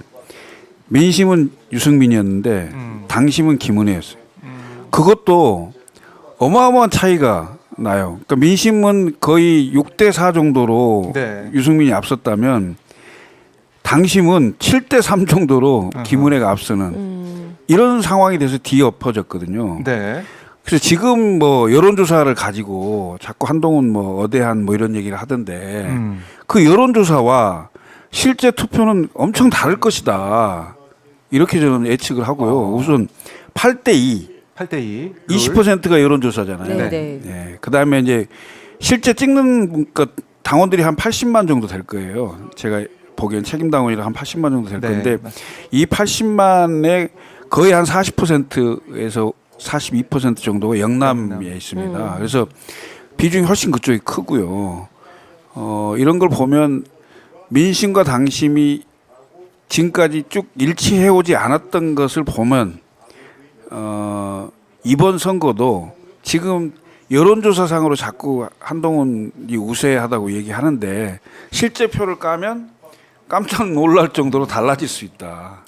민심은 유승민이었는데 당심은 김은혜였어요. 그것도 어마어마한 차이가 나요. 그러니까 민심은 거의 6대4 정도로 네. 유승민이 앞섰다면 당심은 7대3 정도로 김은혜가 앞서는 이런 상황이 돼서 뒤엎어졌거든요. 네. 그래서 지금 뭐 여론조사를 가지고 자꾸 한동훈 뭐 어대한 뭐 이런 얘기를 하던데 그 여론조사와 실제 투표는 엄청 다를 것이다. 이렇게 저는 예측을 하고요. 우선 8대2. 8대2. 20%가 여론조사잖아요. 네, 네. 네. 그다음에 이제 실제 찍는 그러니까 당원들이 한 80만 정도 될 거예요. 제가 보기엔 책임 당원이라 한 80만 정도 될 네, 건데 맞습니다. 이 80만의 거의 한 40%에서 42% 정도가 영남에 있습니다. 그래서 비중이 훨씬 그쪽이 크고요. 이런 걸 보면 민심과 당심이 지금까지 쭉 일치해오지 않았던 것을 보면 이번 선거도 지금 여론조사상으로 자꾸 한동훈이 우세하다고 얘기하는데 실제 표를 까면 깜짝 놀랄 정도로 달라질 수 있다.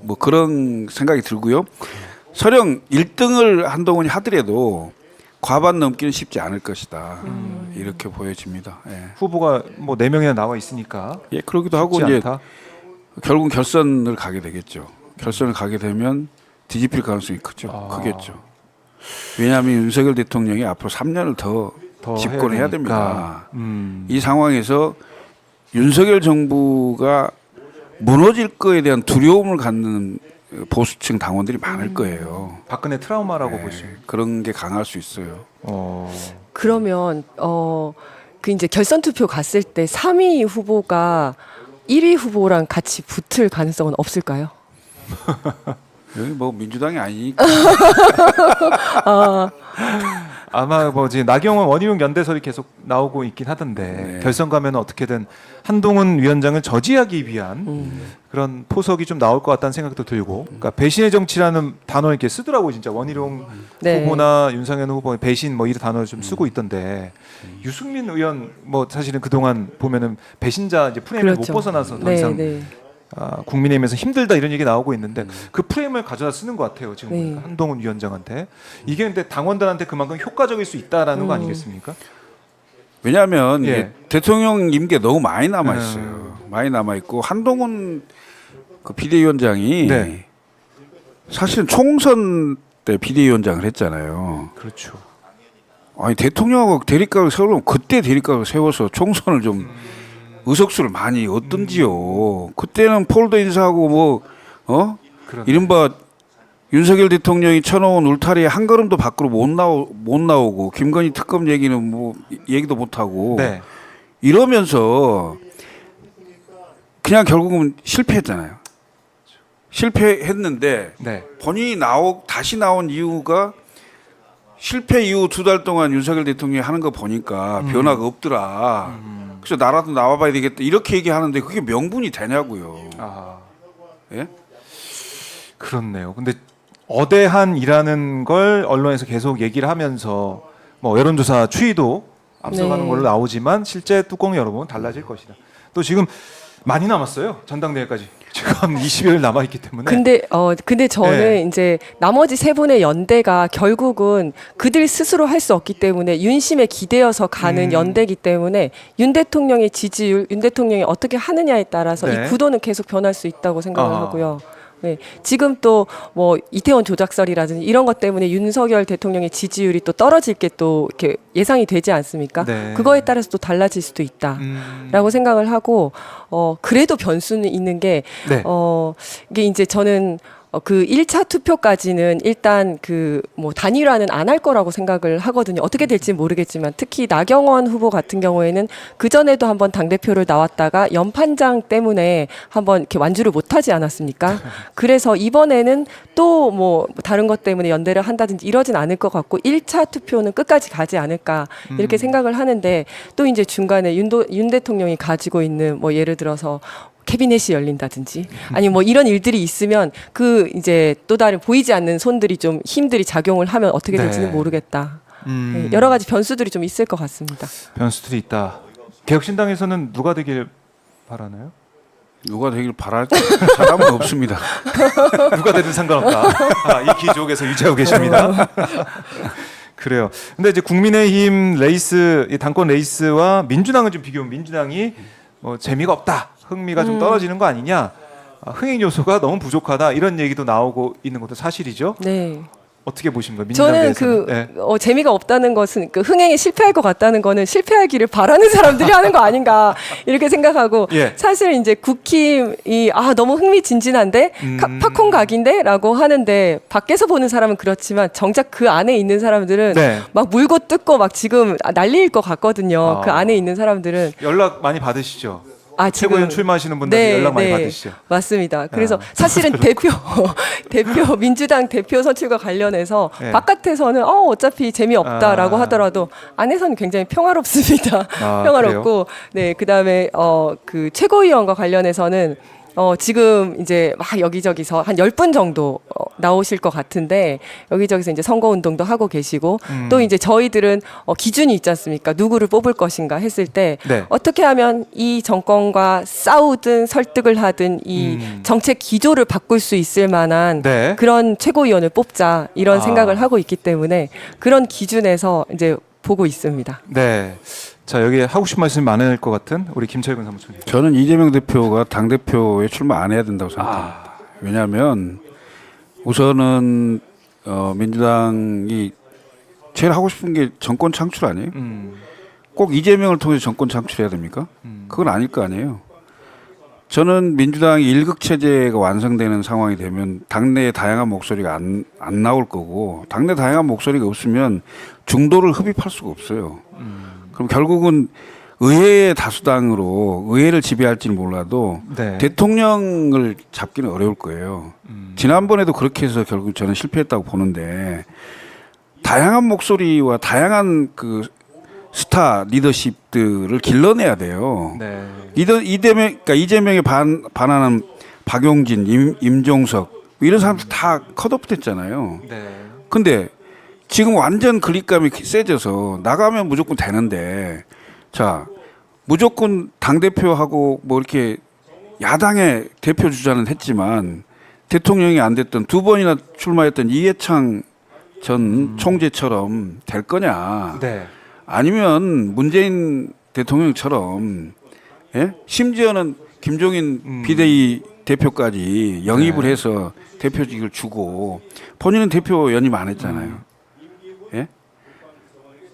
뭐 그런 생각이 들고요. 설령 1등을 한동훈이 하더라도 과반 넘기는 쉽지 않을 것이다. 이렇게 보여집니다. 예. 후보가 뭐 4명이나 나와 있으니까 예, 그러기도 하고 쉽지 이제 않다. 결국은 결선을 가게 되겠죠. 결선을 가게 되면 뒤집힐 가능성이 크겠죠. 왜냐하면 윤석열 대통령이 앞으로 3년을 더 집권해야 해야 됩니다. 되니까. 이 상황에서 윤석열 정부가 무너질 거에 대한 두려움을 갖는 보수층 당원들이 많을 거예요. 박근혜 트라우마라고 네, 보시면. 그런 게 강할 수 있어요. 그러면 그 이제 결선 투표 갔을 때 3위 후보가 1위 후보랑 같이 붙을 가능성은 없을까요? 여기 뭐 민주당이 아니니까. 아마 뭐 지금 나경원 원희룡 연대설이 계속 나오고 있긴 하던데 네. 결선 가면 어떻게든 한동훈 위원장을 저지하기 위한 그런 포석이 좀 나올 것 같다는 생각도 들고, 그러니까 배신의 정치라는 단어 이렇게 쓰더라고요. 진짜 원희룡 네. 후보나 윤상현 후보 배신 뭐 이런 단어를 좀 쓰고 있던데 유승민 의원 뭐 사실은 그동안 보면은 배신자 이제 프레임을 그렇죠. 못 벗어나서 더 이상 네. 국민의힘에서 힘들다 이런 얘기 나오고 있는데 그 프레임을 가져다 쓰는 것 같아요. 지금 네. 보니까 한동훈 위원장한테 이게 근데 당원들한테 그만큼 효과적일 수 있다라는 거 아니겠습니까? 왜냐하면 예. 이게 대통령 임기가 너무 많이 남아 있어요. 많이 남아 있고 한동훈 그 비대위원장이 네. 사실은 총선 때 비대위원장을 했잖아요. 그렇죠. 아니 대통령하고 대립각을 세우려면 그때 대립각을 세워서 총선을 좀 의석수를 많이 얻든지요. 그때는 폴더 인사하고 그러네. 이른바 윤석열 대통령이 쳐놓은 울타리에 한 걸음도 밖으로 못 나오고 김건희 특검 얘기는 뭐 얘기도 못 하고 네. 이러면서 그냥 결국은 실패했잖아요. 실패했는데 네. 본인이 다시 나온 이유가 실패 이후 2달 동안 윤석열 대통령이 하는 거 보니까 변화가 없더라. 그래서 나라도 나와봐야 되겠다 이렇게 얘기하는데 그게 명분이 되냐고요. 예? 그렇네요. 근데 어대한이라는 걸 언론에서 계속 얘기를 하면서 뭐 여론조사 추이도 앞서가는 네. 걸로 나오지만 실제 뚜껑 열어보면 달라질 것이다. 또 지금 많이 남았어요. 전당대회까지. 지금 20여일 남아 있기 때문에. 근데 저는 네. 이제 나머지 세 분의 연대가 결국은 그들 스스로 할 수 없기 때문에 윤심에 기대어서 가는 연대이기 때문에 윤 대통령의 지지율, 윤 대통령이 어떻게 하느냐에 따라서 네. 이 구도는 계속 변할 수 있다고 생각을 아하. 하고요. 네. 지금 또 뭐 이태원 조작설이라든지 이런 것 때문에 윤석열 대통령의 지지율이 또 떨어질 게 또 이렇게 예상이 되지 않습니까? 네. 그거에 따라서 또 달라질 수도 있다라고 생각을 하고 그래도 변수는 있는 게 네. 이게 이제 저는 그 1차 투표까지는 일단 그 뭐 단일화는 안 할 거라고 생각을 하거든요. 어떻게 될지 모르겠지만 특히 나경원 후보 같은 경우에는 그 전에도 한번 당 대표를 나왔다가 연판장 때문에 한번 이렇게 완주를 못하지 않았습니까? 그래서 이번에는 또 뭐 다른 것 때문에 연대를 한다든지 이러진 않을 것 같고 1차 투표는 끝까지 가지 않을까 이렇게 생각을 하는데 또 이제 중간에 윤 대통령이 가지고 있는 뭐 예를 들어서 캐비넷이 열린다든지 아니 뭐 이런 일들이 있으면 그 이제 또 다른 보이지 않는 손들이 좀 힘들이 작용을 하면 어떻게 될지는 네. 모르겠다. 네, 여러 가지 변수들이 좀 있을 것 같습니다. 변수들이 있다. 개혁신당에서는 누가 되길 바라나요? 누가 되길 바랄 사람은 없습니다. 누가 되든 상관없다. 이 기족에서 유지하고 계십니다. 그래요. 근데 이제 국민의힘 레이스, 이 당권 레이스와 민주당을 좀 비교하면 민주당이 뭐 재미가 없다, 흥미가 좀 떨어지는 거 아니냐, 흥행 요소가 너무 부족하다 이런 얘기도 나오고 있는 것도 사실이죠. 네. 어떻게 보십니까? 민주당 저는 대해서는? 그 네. 재미가 없다는 것은 그 흥행에 실패할 것 같다는 거는 실패하기를 바라는 사람들이 하는 거 아닌가 이렇게 생각하고 예. 사실 이제 국힘이 너무 흥미진진한데 팝콘 각인데라고 하는데 밖에서 보는 사람은 그렇지만 정작 그 안에 있는 사람들은 네. 막 물고 뜯고 막 지금 난리일 것 같거든요. 아. 그 안에 있는 사람들은 연락 많이 받으시죠? 지금 최고위원 출마하시는 분들 연락 많이 받으시죠? 맞습니다. 그래서 사실은 대표 민주당 대표 선출과 관련해서 네. 바깥에서는 어차피 재미없다라고 하더라도 안에서는 굉장히 평화롭습니다. 평화롭고 네, 그다음에 그 최고위원과 관련해서는 지금 이제 막 여기저기서 한 10분 정도 나오실 것 같은데 여기저기서 이제 선거 운동도 하고 계시고 또 이제 저희들은 기준이 있지 않습니까? 누구를 뽑을 것인가 했을 때 네. 어떻게 하면 이 정권과 싸우든 설득을 하든 이 정책 기조를 바꿀 수 있을 만한 네. 그런 최고위원을 뽑자 이런 아. 생각을 하고 있기 때문에 그런 기준에서 이제 보고 있습니다. 네. 자, 여기 하고 싶은 말씀이 많을 것 같은 우리 김철근 사무총장. 저는 이재명 대표가 당 대표에 출마 안 해야 된다고 생각합니다. 왜냐하면 우선은 민주당이 제일 하고 싶은 게 정권 창출 아니에요? 꼭 이재명을 통해서 정권 창출해야 됩니까? 그건 아닐 거 아니에요. 저는 민주당이 일극 체제가 완성되는 상황이 되면 당내에 다양한 목소리가 안 나올 거고, 당내 다양한 목소리가 없으면 중도를 흡입할 수가 없어요. 그럼 결국은 의회의 다수당으로 의회를 지배할지는 몰라도 네. 대통령을 잡기는 어려울 거예요. 지난번에도 그렇게 해서 결국 저는 실패했다고 보는데, 다양한 목소리와 다양한 그 스타 리더십들을 길러내야 돼요. 네. 그러니까 이재명에 반하는 박용진, 임종석 이런 사람들 다 컷오프됐잖아요. 네. 근데 지금 완전 그립감이 세져서 나가면 무조건 되는데, 자 무조건 당 대표하고 뭐 이렇게 야당의 대표 주자는 했지만 대통령이 안 됐던 두 번이나 출마했던 이해창 전 총재처럼 될 거냐? 네. 아니면 문재인 대통령처럼, 예? 심지어는 김종인 비대위 대표까지 영입을 네. 해서 대표직을 주고 본인은 대표 연임 안 했잖아요. 예?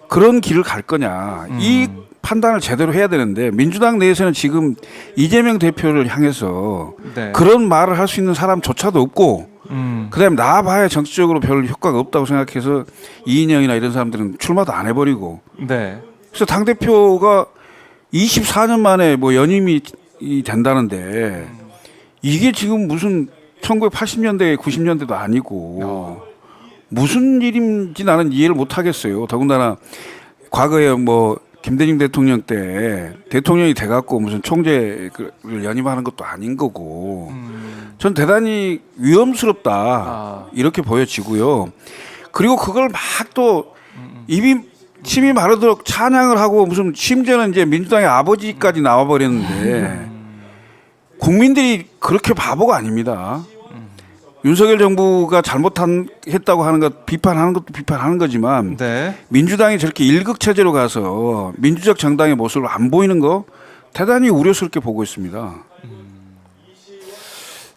그런 길을 갈 거냐? 이 판단을 제대로 해야 되는데 민주당 내에서는 지금 이재명 대표를 향해서 네. 그런 말을 할 수 있는 사람조차도 없고, 그다음에 나와봐야 정치적으로 별 효과가 없다고 생각해서 이인영이나 이런 사람들은 출마도 안 해버리고. 네. 그래서 당 대표가 24년 만에 뭐 연임이 된다는데 이게 지금 무슨 1980년대, 90년대도 아니고 무슨 일인지 나는 이해를 못 하겠어요. 더군다나 과거에 뭐 김대중 대통령 때 대통령이 돼갖고 무슨 총재를 연임하는 것도 아닌 거고, 전 대단히 위험스럽다 이렇게 보여지고요. 그리고 그걸 막 또 입이 침이 마르도록 찬양을 하고 무슨 심지어는 이제 민주당의 아버지까지 나와버렸는데 국민들이 그렇게 바보가 아닙니다. 윤석열 정부가 했다고 하는 것 비판하는 것도 비판하는 거지만 네. 민주당이 저렇게 일극 체제로 가서 민주적 정당의 모습을 안 보이는 거 대단히 우려스럽게 보고 있습니다.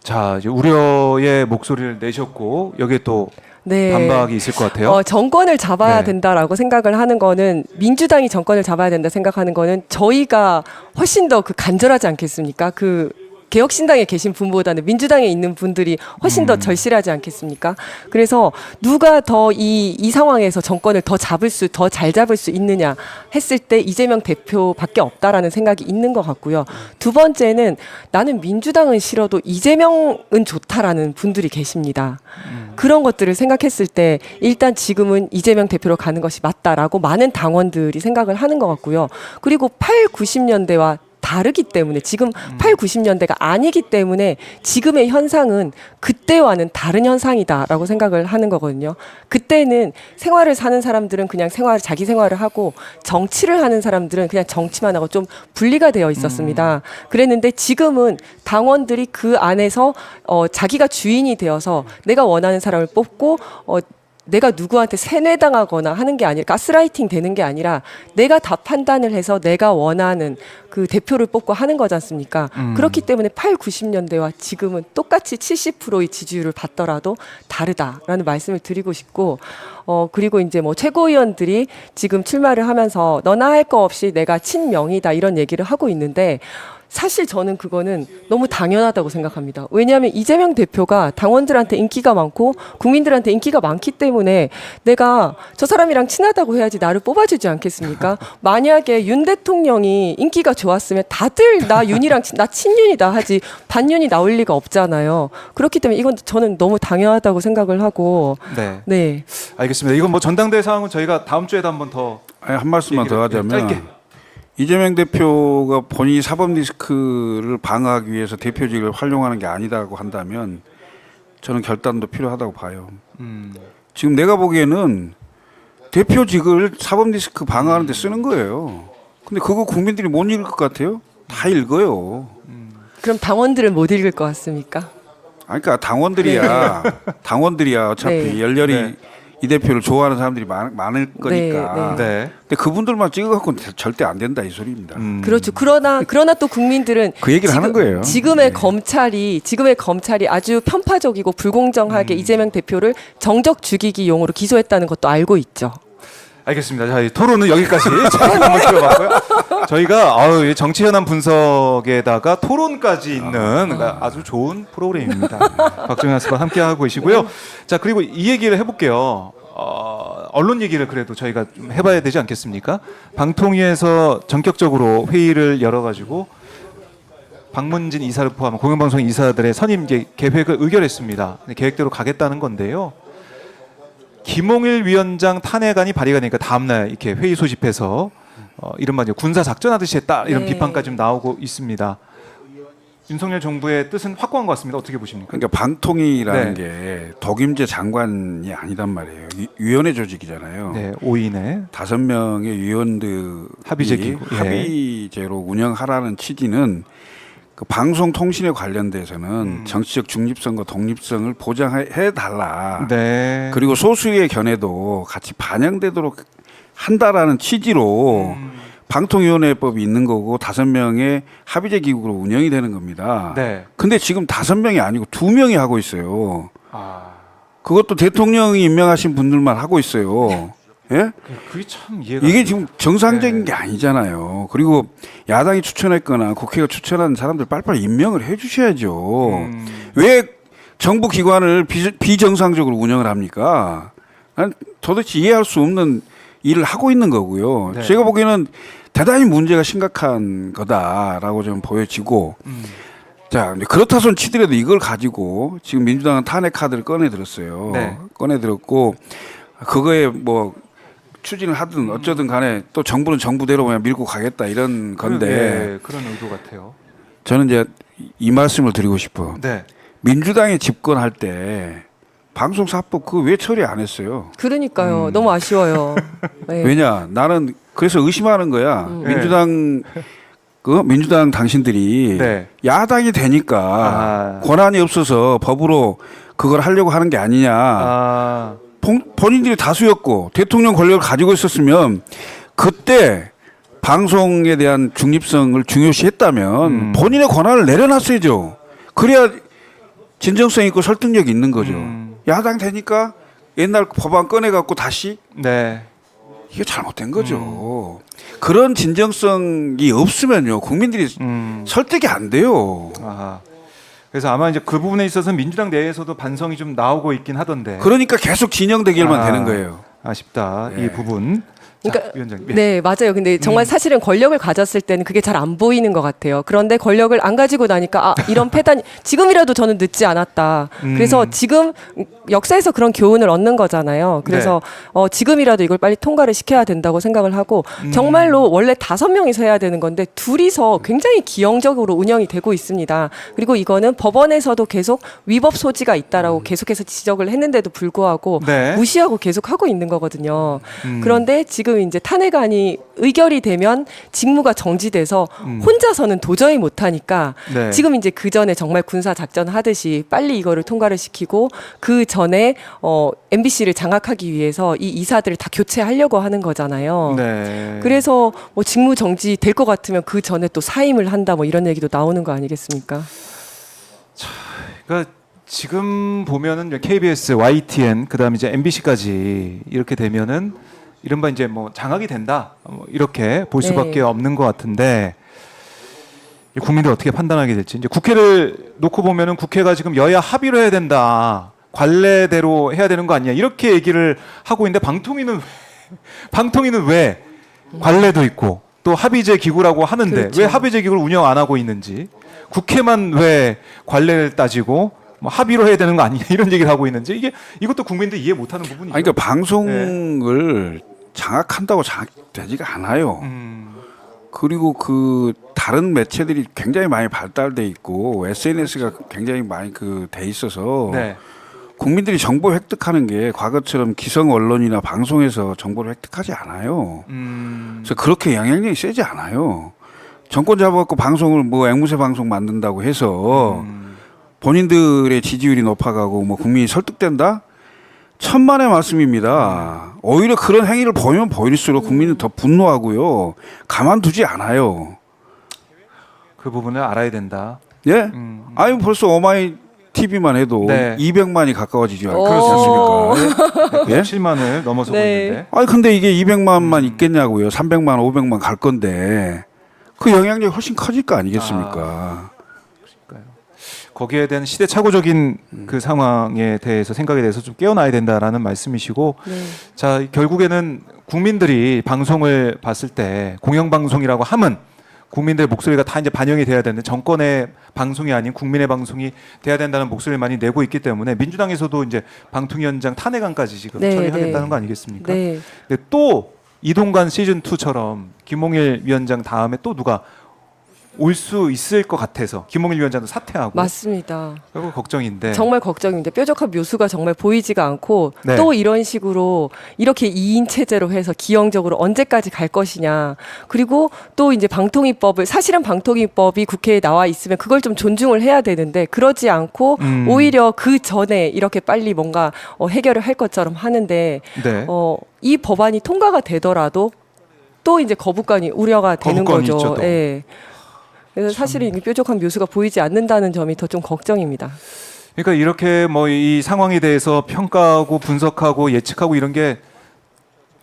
자, 이제 우려의 목소리를 내셨고 여기에 또 네. 반박이 있을 것 같아요. 정권을 잡아야 네. 된다라고 생각을 하는 거는, 민주당이 정권을 잡아야 된다 생각하는 거는 저희가 훨씬 더 그 간절하지 않겠습니까? 그 개혁신당에 계신 분보다는 민주당에 있는 분들이 훨씬 더 절실하지 않겠습니까? 그래서 누가 더 이 상황에서 정권을 더 잘 잡을 수 있느냐 했을 때 이재명 대표밖에 없다라는 생각이 있는 것 같고요. 두 번째는 나는 민주당은 싫어도 이재명은 좋다라는 분들이 계십니다. 그런 것들을 생각했을 때 일단 지금은 이재명 대표로 가는 것이 맞다라고 많은 당원들이 생각을 하는 것 같고요. 그리고 8, 90년대와 다르기 때문에, 지금 8, 90년대가 아니기 때문에 지금의 현상은 그때와는 다른 현상이다라고 생각을 하는 거거든요. 그때는 생활을 사는 사람들은 그냥 자기 생활을 하고 정치를 하는 사람들은 그냥 정치만 하고 좀 분리가 되어 있었습니다. 그랬는데 지금은 당원들이 그 안에서 자기가 주인이 되어서 내가 원하는 사람을 뽑고 내가 누구한테 세뇌당하거나 하는 게 아니라, 가스라이팅 되는 게 아니라 내가 다 판단을 해서 내가 원하는 그 대표를 뽑고 하는 거지 않습니까? 그렇기 때문에 8, 90년대와 지금은 똑같이 70%의 지지율을 받더라도 다르다라는 말씀을 드리고 싶고, 그리고 이제 뭐 최고위원들이 지금 출마를 하면서 너나 할 거 없이 내가 친명이다 이런 얘기를 하고 있는데, 사실 저는 그거는 너무 당연하다고 생각합니다. 왜냐하면 이재명 대표가 당원들한테 인기가 많고 국민들한테 인기가 많기 때문에 내가 저 사람이랑 친하다고 해야지 나를 뽑아주지 않겠습니까? 만약에 윤 대통령이 인기가 좋았으면 다들 나 친윤이다 하지 반윤이 나올 리가 없잖아요. 그렇기 때문에 이건 저는 너무 당연하다고 생각을 하고. 네. 네. 알겠습니다. 이건 뭐 전당대회 상황은 저희가 다음 주에도 한번 더 한 말씀만 더 하자면, 짧게. 이재명 대표가 본인이 사법 리스크를 방어하기 위해서 대표직을 활용하는 게 아니다고 한다면 저는 결단도 필요하다고 봐요. 지금 내가 보기에는 대표직을 사법 리스크 방어하는 데 쓰는 거예요. 근데 그거 국민들이 못 읽을 것 같아요? 다 읽어요. 그럼 당원들은 못 읽을 것 같습니까? 그러니까 당원들이야 어차피 네. 열렬히 네. 이 대표를 좋아하는 사람들이 많을 거니까. 네. 근데 그분들만 찍어갖고 절대 안 된다 이 소리입니다. 그렇죠. 그러나 또 국민들은 그 얘기를 하는 거예요. 지금의 검찰이 아주 편파적이고 불공정하게 이재명 대표를 정적 죽이기용으로 기소했다는 것도 알고 있죠. 알겠습니다. 자, 이 토론은 여기까지 저희가 한번 들어봤고요. 저희가 이 정치 현안 분석에다가 토론까지 있는 아주 좋은 프로그램입니다. 박정현 아스와 함께 하고 계시고요. 자, 그리고 이 얘기를 해볼게요. 언론 얘기를 그래도 저희가 좀 해봐야 되지 않겠습니까? 방통위에서 전격적으로 회의를 열어가지고 박문진 이사를 포함한 공영방송 이사들의 선임 계획을 의결했습니다. 계획대로 가겠다는 건데요. 김홍일 위원장 탄핵안이 발의가 되니까 다음날 이렇게 회의 소집해서 이른바 이제 군사 작전하듯이 했다 이런 비판까지 좀 나오고 있습니다. 윤석열 정부의 뜻은 확고한 것 같습니다. 어떻게 보십니까? 그러니까 방통위라는 게 독임제 장관이 아니단 말이에요. 위원회 조직이잖아요. 네, 5인의 5명의 위원들이 합의제 기구. 예. 합의제로 운영하라는 취지는 그 방송통신에 관련돼서는 정치적 중립성과 독립성을 보장해 달라. 네. 그리고 소수의 견해도 같이 반영되도록 한다라는 취지로 방통위원회법이 있는 거고 5명의 합의제 기구로 운영이 되는 겁니다. 네. 근데 지금 5명이 아니고 2명이 하고 있어요. 아, 그것도 대통령이 임명하신 분들만 하고 있어요. 예? 그게 참 이해가 이게 지금 정상적인 네. 게 아니잖아요. 그리고 야당이 추천했거나 국회가 추천한 사람들 빨리빨리 임명을 해 주셔야죠. 왜 정부 기관을 비정상적으로 운영을 합니까? 난 도대체 이해할 수 없는 일을 하고 있는 거고요. 네. 제가 보기에는 대단히 문제가 심각한 거다라고 좀 보여지고 자, 그렇다 손 치더라도 이걸 가지고 지금 민주당은 탄핵 카드를 꺼내 들었어요. 네. 꺼내 들었고 그거에 뭐 추진을 하든 어쩌든 간에 또 정부는 정부대로 그냥 밀고 가겠다 이런 건데 네, 그런 의도 같아요. 저는 이제 이 말씀을 드리고 싶어요. 네. 민주당이 집권할 때 방송사법 그거 왜 처리 안 했어요? 그러니까요. 너무 아쉬워요. 네. 왜냐? 나는 그래서 의심하는 거야. 민주당 당신들이 네. 야당이 되니까 권한이 없어서 법으로 그걸 하려고 하는 게 아니냐. 아, 본인들이 다수였고 대통령 권력을 가지고 있었으면 그때 방송에 대한 중립성을 중요시했다면 본인의 권한을 내려놨어야죠. 그래야 진정성 있고 설득력이 있는 거죠. 야당 되니까 옛날 법안 꺼내갖고 다시 네. 이게 잘못된 거죠. 그런 진정성이 없으면요 국민들이 설득이 안 돼요. 아하. 그래서 아마 이제 그 부분에 있어서 민주당 내에서도 반성이 좀 나오고 있긴 하던데. 그러니까 계속 진영 대결만 되는 거예요. 아쉽다. 네. 이 부분. 그러니까 자, 위원장님. 네, 맞아요. 근데 정말 사실은 권력을 가졌을 때는 그게 잘 안 보이는 것 같아요. 그런데 권력을 안 가지고 나니까 이런 패단이 지금이라도 저는 늦지 않았다. 그래서 지금 역사에서 그런 교훈을 얻는 거잖아요. 그래서 지금이라도 이걸 빨리 통과를 시켜야 된다고 생각을 하고 정말로 원래 5명이서 해야 되는 건데 둘이서 굉장히 기형적으로 운영이 되고 있습니다. 그리고 이거는 법원에서도 계속 위법 소지가 있다라고 계속해서 지적을 했는데도 불구하고 네. 무시하고 계속 하고 있는 거거든요. 그런데 지금 이제 탄핵안이 의결이 되면 직무가 정지돼서 혼자서는 도저히 못하니까 네. 지금 이제 그 전에 정말 군사 작전 하듯이 빨리 이거를 통과를 시키고 그 전에 MBC를 장악하기 위해서 이 이사들을 다 교체하려고 하는 거잖아요. 네. 그래서 뭐 직무 정지 될 것 같으면 그 전에 또 사임을 한다 뭐 이런 얘기도 나오는 거 아니겠습니까? 그러니까 지금 보면은 KBS, YTN, 그다음에 이제 MBC까지 이렇게 되면은 이른바 이제 뭐 장악이 된다. 뭐 이렇게 볼 수밖에 네. 없는 것 같은데 국민들 어떻게 판단하게 될지 이제 국회를 놓고 보면은 국회가 지금 여야 합의로 해야 된다. 관례대로 해야 되는 거 아니냐 이렇게 얘기를 하고 있는데 방통위는 왜 관례도 있고 또 합의제 기구라고 하는데 그렇죠. 왜 합의제 기구를 운영 안 하고 있는지 국회만 왜 관례를 따지고 뭐 합의로 해야 되는 거 아니냐 이런 얘기를 하고 있는지 이것도 국민들이 이해 못하는 부분이죠. 아니, 그러니까 방송을 장악한다고 장악되지가 않아요. 그리고 그 다른 매체들이 굉장히 많이 발달돼 있고 SNS가 굉장히 많이 돼 있어서 네. 국민들이 정보 획득하는 게 과거처럼 기성 언론이나 방송에서 정보를 획득하지 않아요. 그래서 그렇게 영향력이 세지 않아요. 정권 잡아갖고 방송을 뭐 앵무새 방송 만든다고 해서 본인들의 지지율이 높아가고 뭐 국민이 설득된다? 천만의 말씀입니다. 오히려 그런 행위를 보이면 보일수록 국민은 더 분노하고요. 가만두지 않아요. 그 부분을 알아야 된다. 예? 아유 벌써 오마이 TV만 해도 네. 200만이 가까워지지 오. 그렇지 않습니까? 예? 7만을 넘어서고 네. 있는데. 아니 근데 이게 200만만 있겠냐고요. 300만, 500만 갈 건데 그 영향력이 훨씬 커질 거 아니겠습니까? 거기에 대한 시대착오적인 그 상황에 대해서 생각에 대해서 좀 깨어나야 된다라는 말씀이시고 네. 자 결국에는 국민들이 방송을 봤을 때 공영방송이라고 함은 국민들의 목소리가 다 이제 반영이 돼야 되는데 정권의 방송이 아닌 국민의 방송이 돼야 된다는 목소리를 많이 내고 있기 때문에 민주당에서도 이제 방통위원장 탄핵안까지 지금 네, 처리하겠다는 네. 거 아니겠습니까? 네. 근데 또 이동관 시즌 2처럼 김홍일 위원장 다음에 또 누가 올 수 있을 것 같아서 김홍일 위원장도 사퇴하고 맞습니다. 그거 걱정인데 정말 걱정인데 뾰족한 묘수가 정말 보이지가 않고 네. 또 이런 식으로 이렇게 2인 체제로 해서 기형적으로 언제까지 갈 것이냐. 그리고 또 이제 방통위법을 사실은 방통위법이 국회에 나와 있으면 그걸 좀 존중을 해야 되는데 그러지 않고 오히려 그 전에 이렇게 빨리 뭔가 해결을 할 것처럼 하는데 네. 이 법안이 통과가 되더라도 또 이제 거부감이 우려가 되는 거부감이 거죠. 있죠, 또. 예. 그래서 사실은 이 뾰족한 묘수가 보이지 않는다는 점이 더 좀 걱정입니다. 그러니까 이렇게 뭐 이 상황에 대해서 평가하고 분석하고 예측하고 이런 게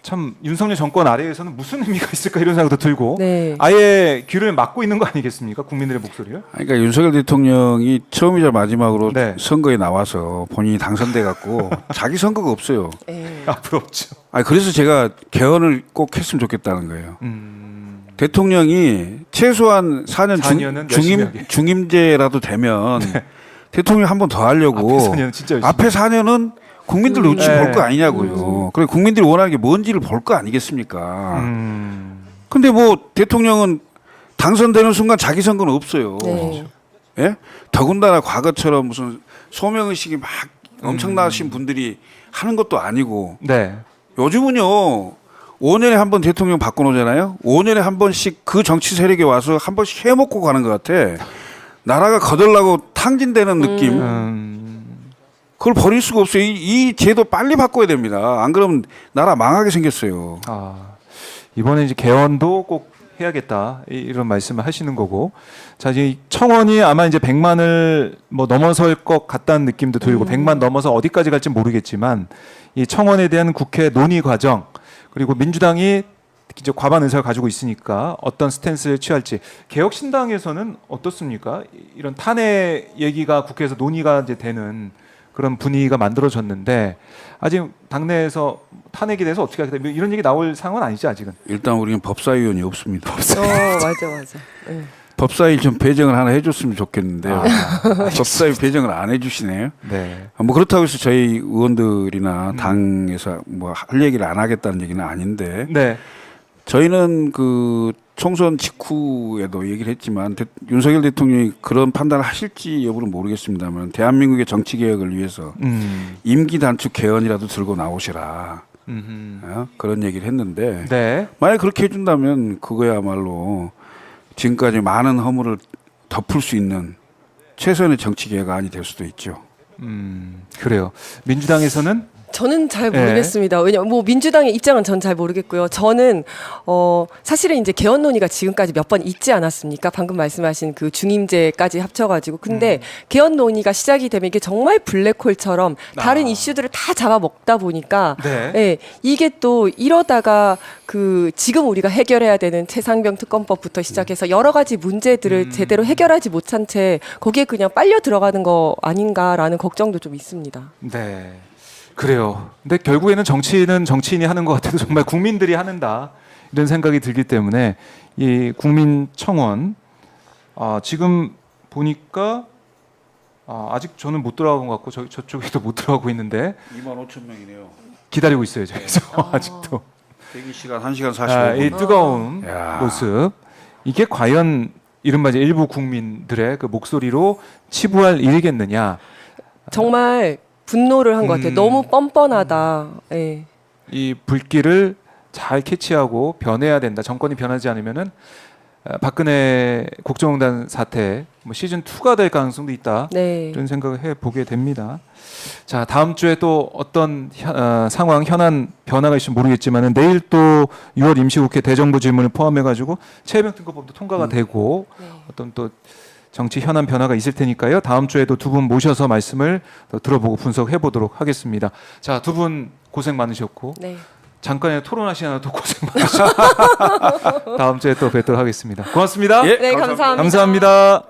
참 윤석열 정권 아래에서는 무슨 의미가 있을까 이런 생각도 들고 네. 아예 귀를 막고 있는 거 아니겠습니까? 국민들의 목소리를. 그러니까 윤석열 대통령이 처음이자 마지막으로 네. 선거에 나와서 본인이 당선돼 갖고 자기 선거가 없어요. 예. 앞으로 없죠. 아니 그래서 제가 개헌을 꼭 했으면 좋겠다는 거예요. 대통령이 최소한 4년 4년은 열심히 하게. 중임제라도 되면 대통령 한 번 더 하려고 앞에 4년은 진짜 열심히 앞에 4년은 국민들 눈치 네. 볼 거 아니냐고요. 그래 국민들이 원하는 게 뭔지를 볼 거 아니겠습니까? 근데 뭐 대통령은 당선되는 순간 자기 선거는 없어요. 네. 예? 더군다나 과거처럼 무슨 소명의식이 막 엄청나신 분들이 하는 것도 아니고 네. 요즘은요 5년에 한 번 대통령 바꿔놓잖아요. 5년에 한 번씩 그 정치 세력이 와서 한 번씩 해먹고 가는 것 같아. 나라가 거덜나고 탕진되는 느낌. 그걸 버릴 수가 없어요. 이 제도 빨리 바꿔야 됩니다. 안 그러면 나라 망하게 생겼어요. 아, 이번에 이제 개헌도 꼭 해야겠다 이런 말씀을 하시는 거고 자 이제 청원이 아마 이제 100만을 뭐 넘어설 것 같다는 느낌도 들고 100만 넘어서 어디까지 갈지 모르겠지만 이 청원에 대한 국회 논의 과정 그리고 민주당이 이제 과반 의사를 가지고 있으니까 어떤 스탠스를 취할지 개혁신당에서는 어떻습니까? 이런 탄핵 얘기가 국회에서 논의가 이제 되는 그런 분위기가 만들어졌는데 아직 당내에서 탄핵에 대해서 어떻게 하겠다 이런 얘기 나올 상황은 아니죠 아직은. 일단 우리는 법사위원이 없습니다. 맞아. 예. 법사위 좀 배정을 하나 해줬으면 좋겠는데요. 법사위 배정을 안 해주시네요. 네. 뭐 그렇다고 해서 저희 의원들이나 당에서 뭐 할 얘기를 안 하겠다는 얘기는 아닌데 네. 저희는 그 총선 직후에도 얘기를 했지만 윤석열 대통령이 그런 판단을 하실지 여부는 모르겠습니다만 대한민국의 정치 개혁을 위해서 임기 단축 개헌이라도 들고 나오시라 그런 얘기를 했는데 네. 만약 그렇게 해준다면 그거야말로 지금까지 많은 허물을 덮을 수 있는 최선의 정치 개혁안이 될 수도 있죠. 그래요. 민주당에서는 저는 잘 네. 모르겠습니다. 왜냐면 뭐 민주당의 입장은 전 잘 모르겠고요. 저는 사실은 이제 개헌 논의가 지금까지 몇 번 있지 않았습니까? 방금 말씀하신 그 중임제까지 합쳐가지고 근데 개헌 논의가 시작이 되면 이게 정말 블랙홀처럼 다른 이슈들을 다 잡아먹다 보니까 네. 예, 이게 또 이러다가 그 지금 우리가 해결해야 되는 최상병 특검법부터 시작해서 여러 가지 문제들을 제대로 해결하지 못한 채 거기에 그냥 빨려 들어가는 거 아닌가라는 걱정도 좀 있습니다. 네. 그래요. 근데 결국에는 정치는 정치인이 하는 것 같아도 정말 국민들이 하는다 이런 생각이 들기 때문에 이 국민청원 지금 보니까 아직 저는 못 들어가고 같고 저쪽에도 못 들어가고 있는데 25,000명이네요. 기다리고 있어요 저기서 아직도. 대기 시간 1시간 45분. 이 뜨거운 야. 모습 이게 과연 이른바 이제 일부 국민들의 그 목소리로 치부할 일이겠느냐. 정말 분노를 한 것 같아요. 너무 뻔뻔하다. 예. 이 불길을 잘 캐치하고 변해야 된다. 정권이 변하지 않으면은 박근혜 국정농단 사태 뭐 시즌 2가 될 가능성도 있다. 네. 이런 생각을 해보게 됩니다. 자, 다음 주에 또 어떤 상황, 현안 변화가 있을지 모르겠지만은 내일 또 6월 임시국회 대정부 질문을 포함해가지고 최혜병특검법도 통과가 되고 네. 어떤 또 정치 현안 변화가 있을 테니까요. 다음 주에도 두 분 모셔서 말씀을 더 들어보고 분석해 보도록 하겠습니다. 자, 두 분 고생 많으셨고 네. 잠깐의 토론하시느라 또 고생 많으셨고 다음 주에 또 뵙도록 하겠습니다. 고맙습니다. 예, 네, 감사합니다. 감사합니다.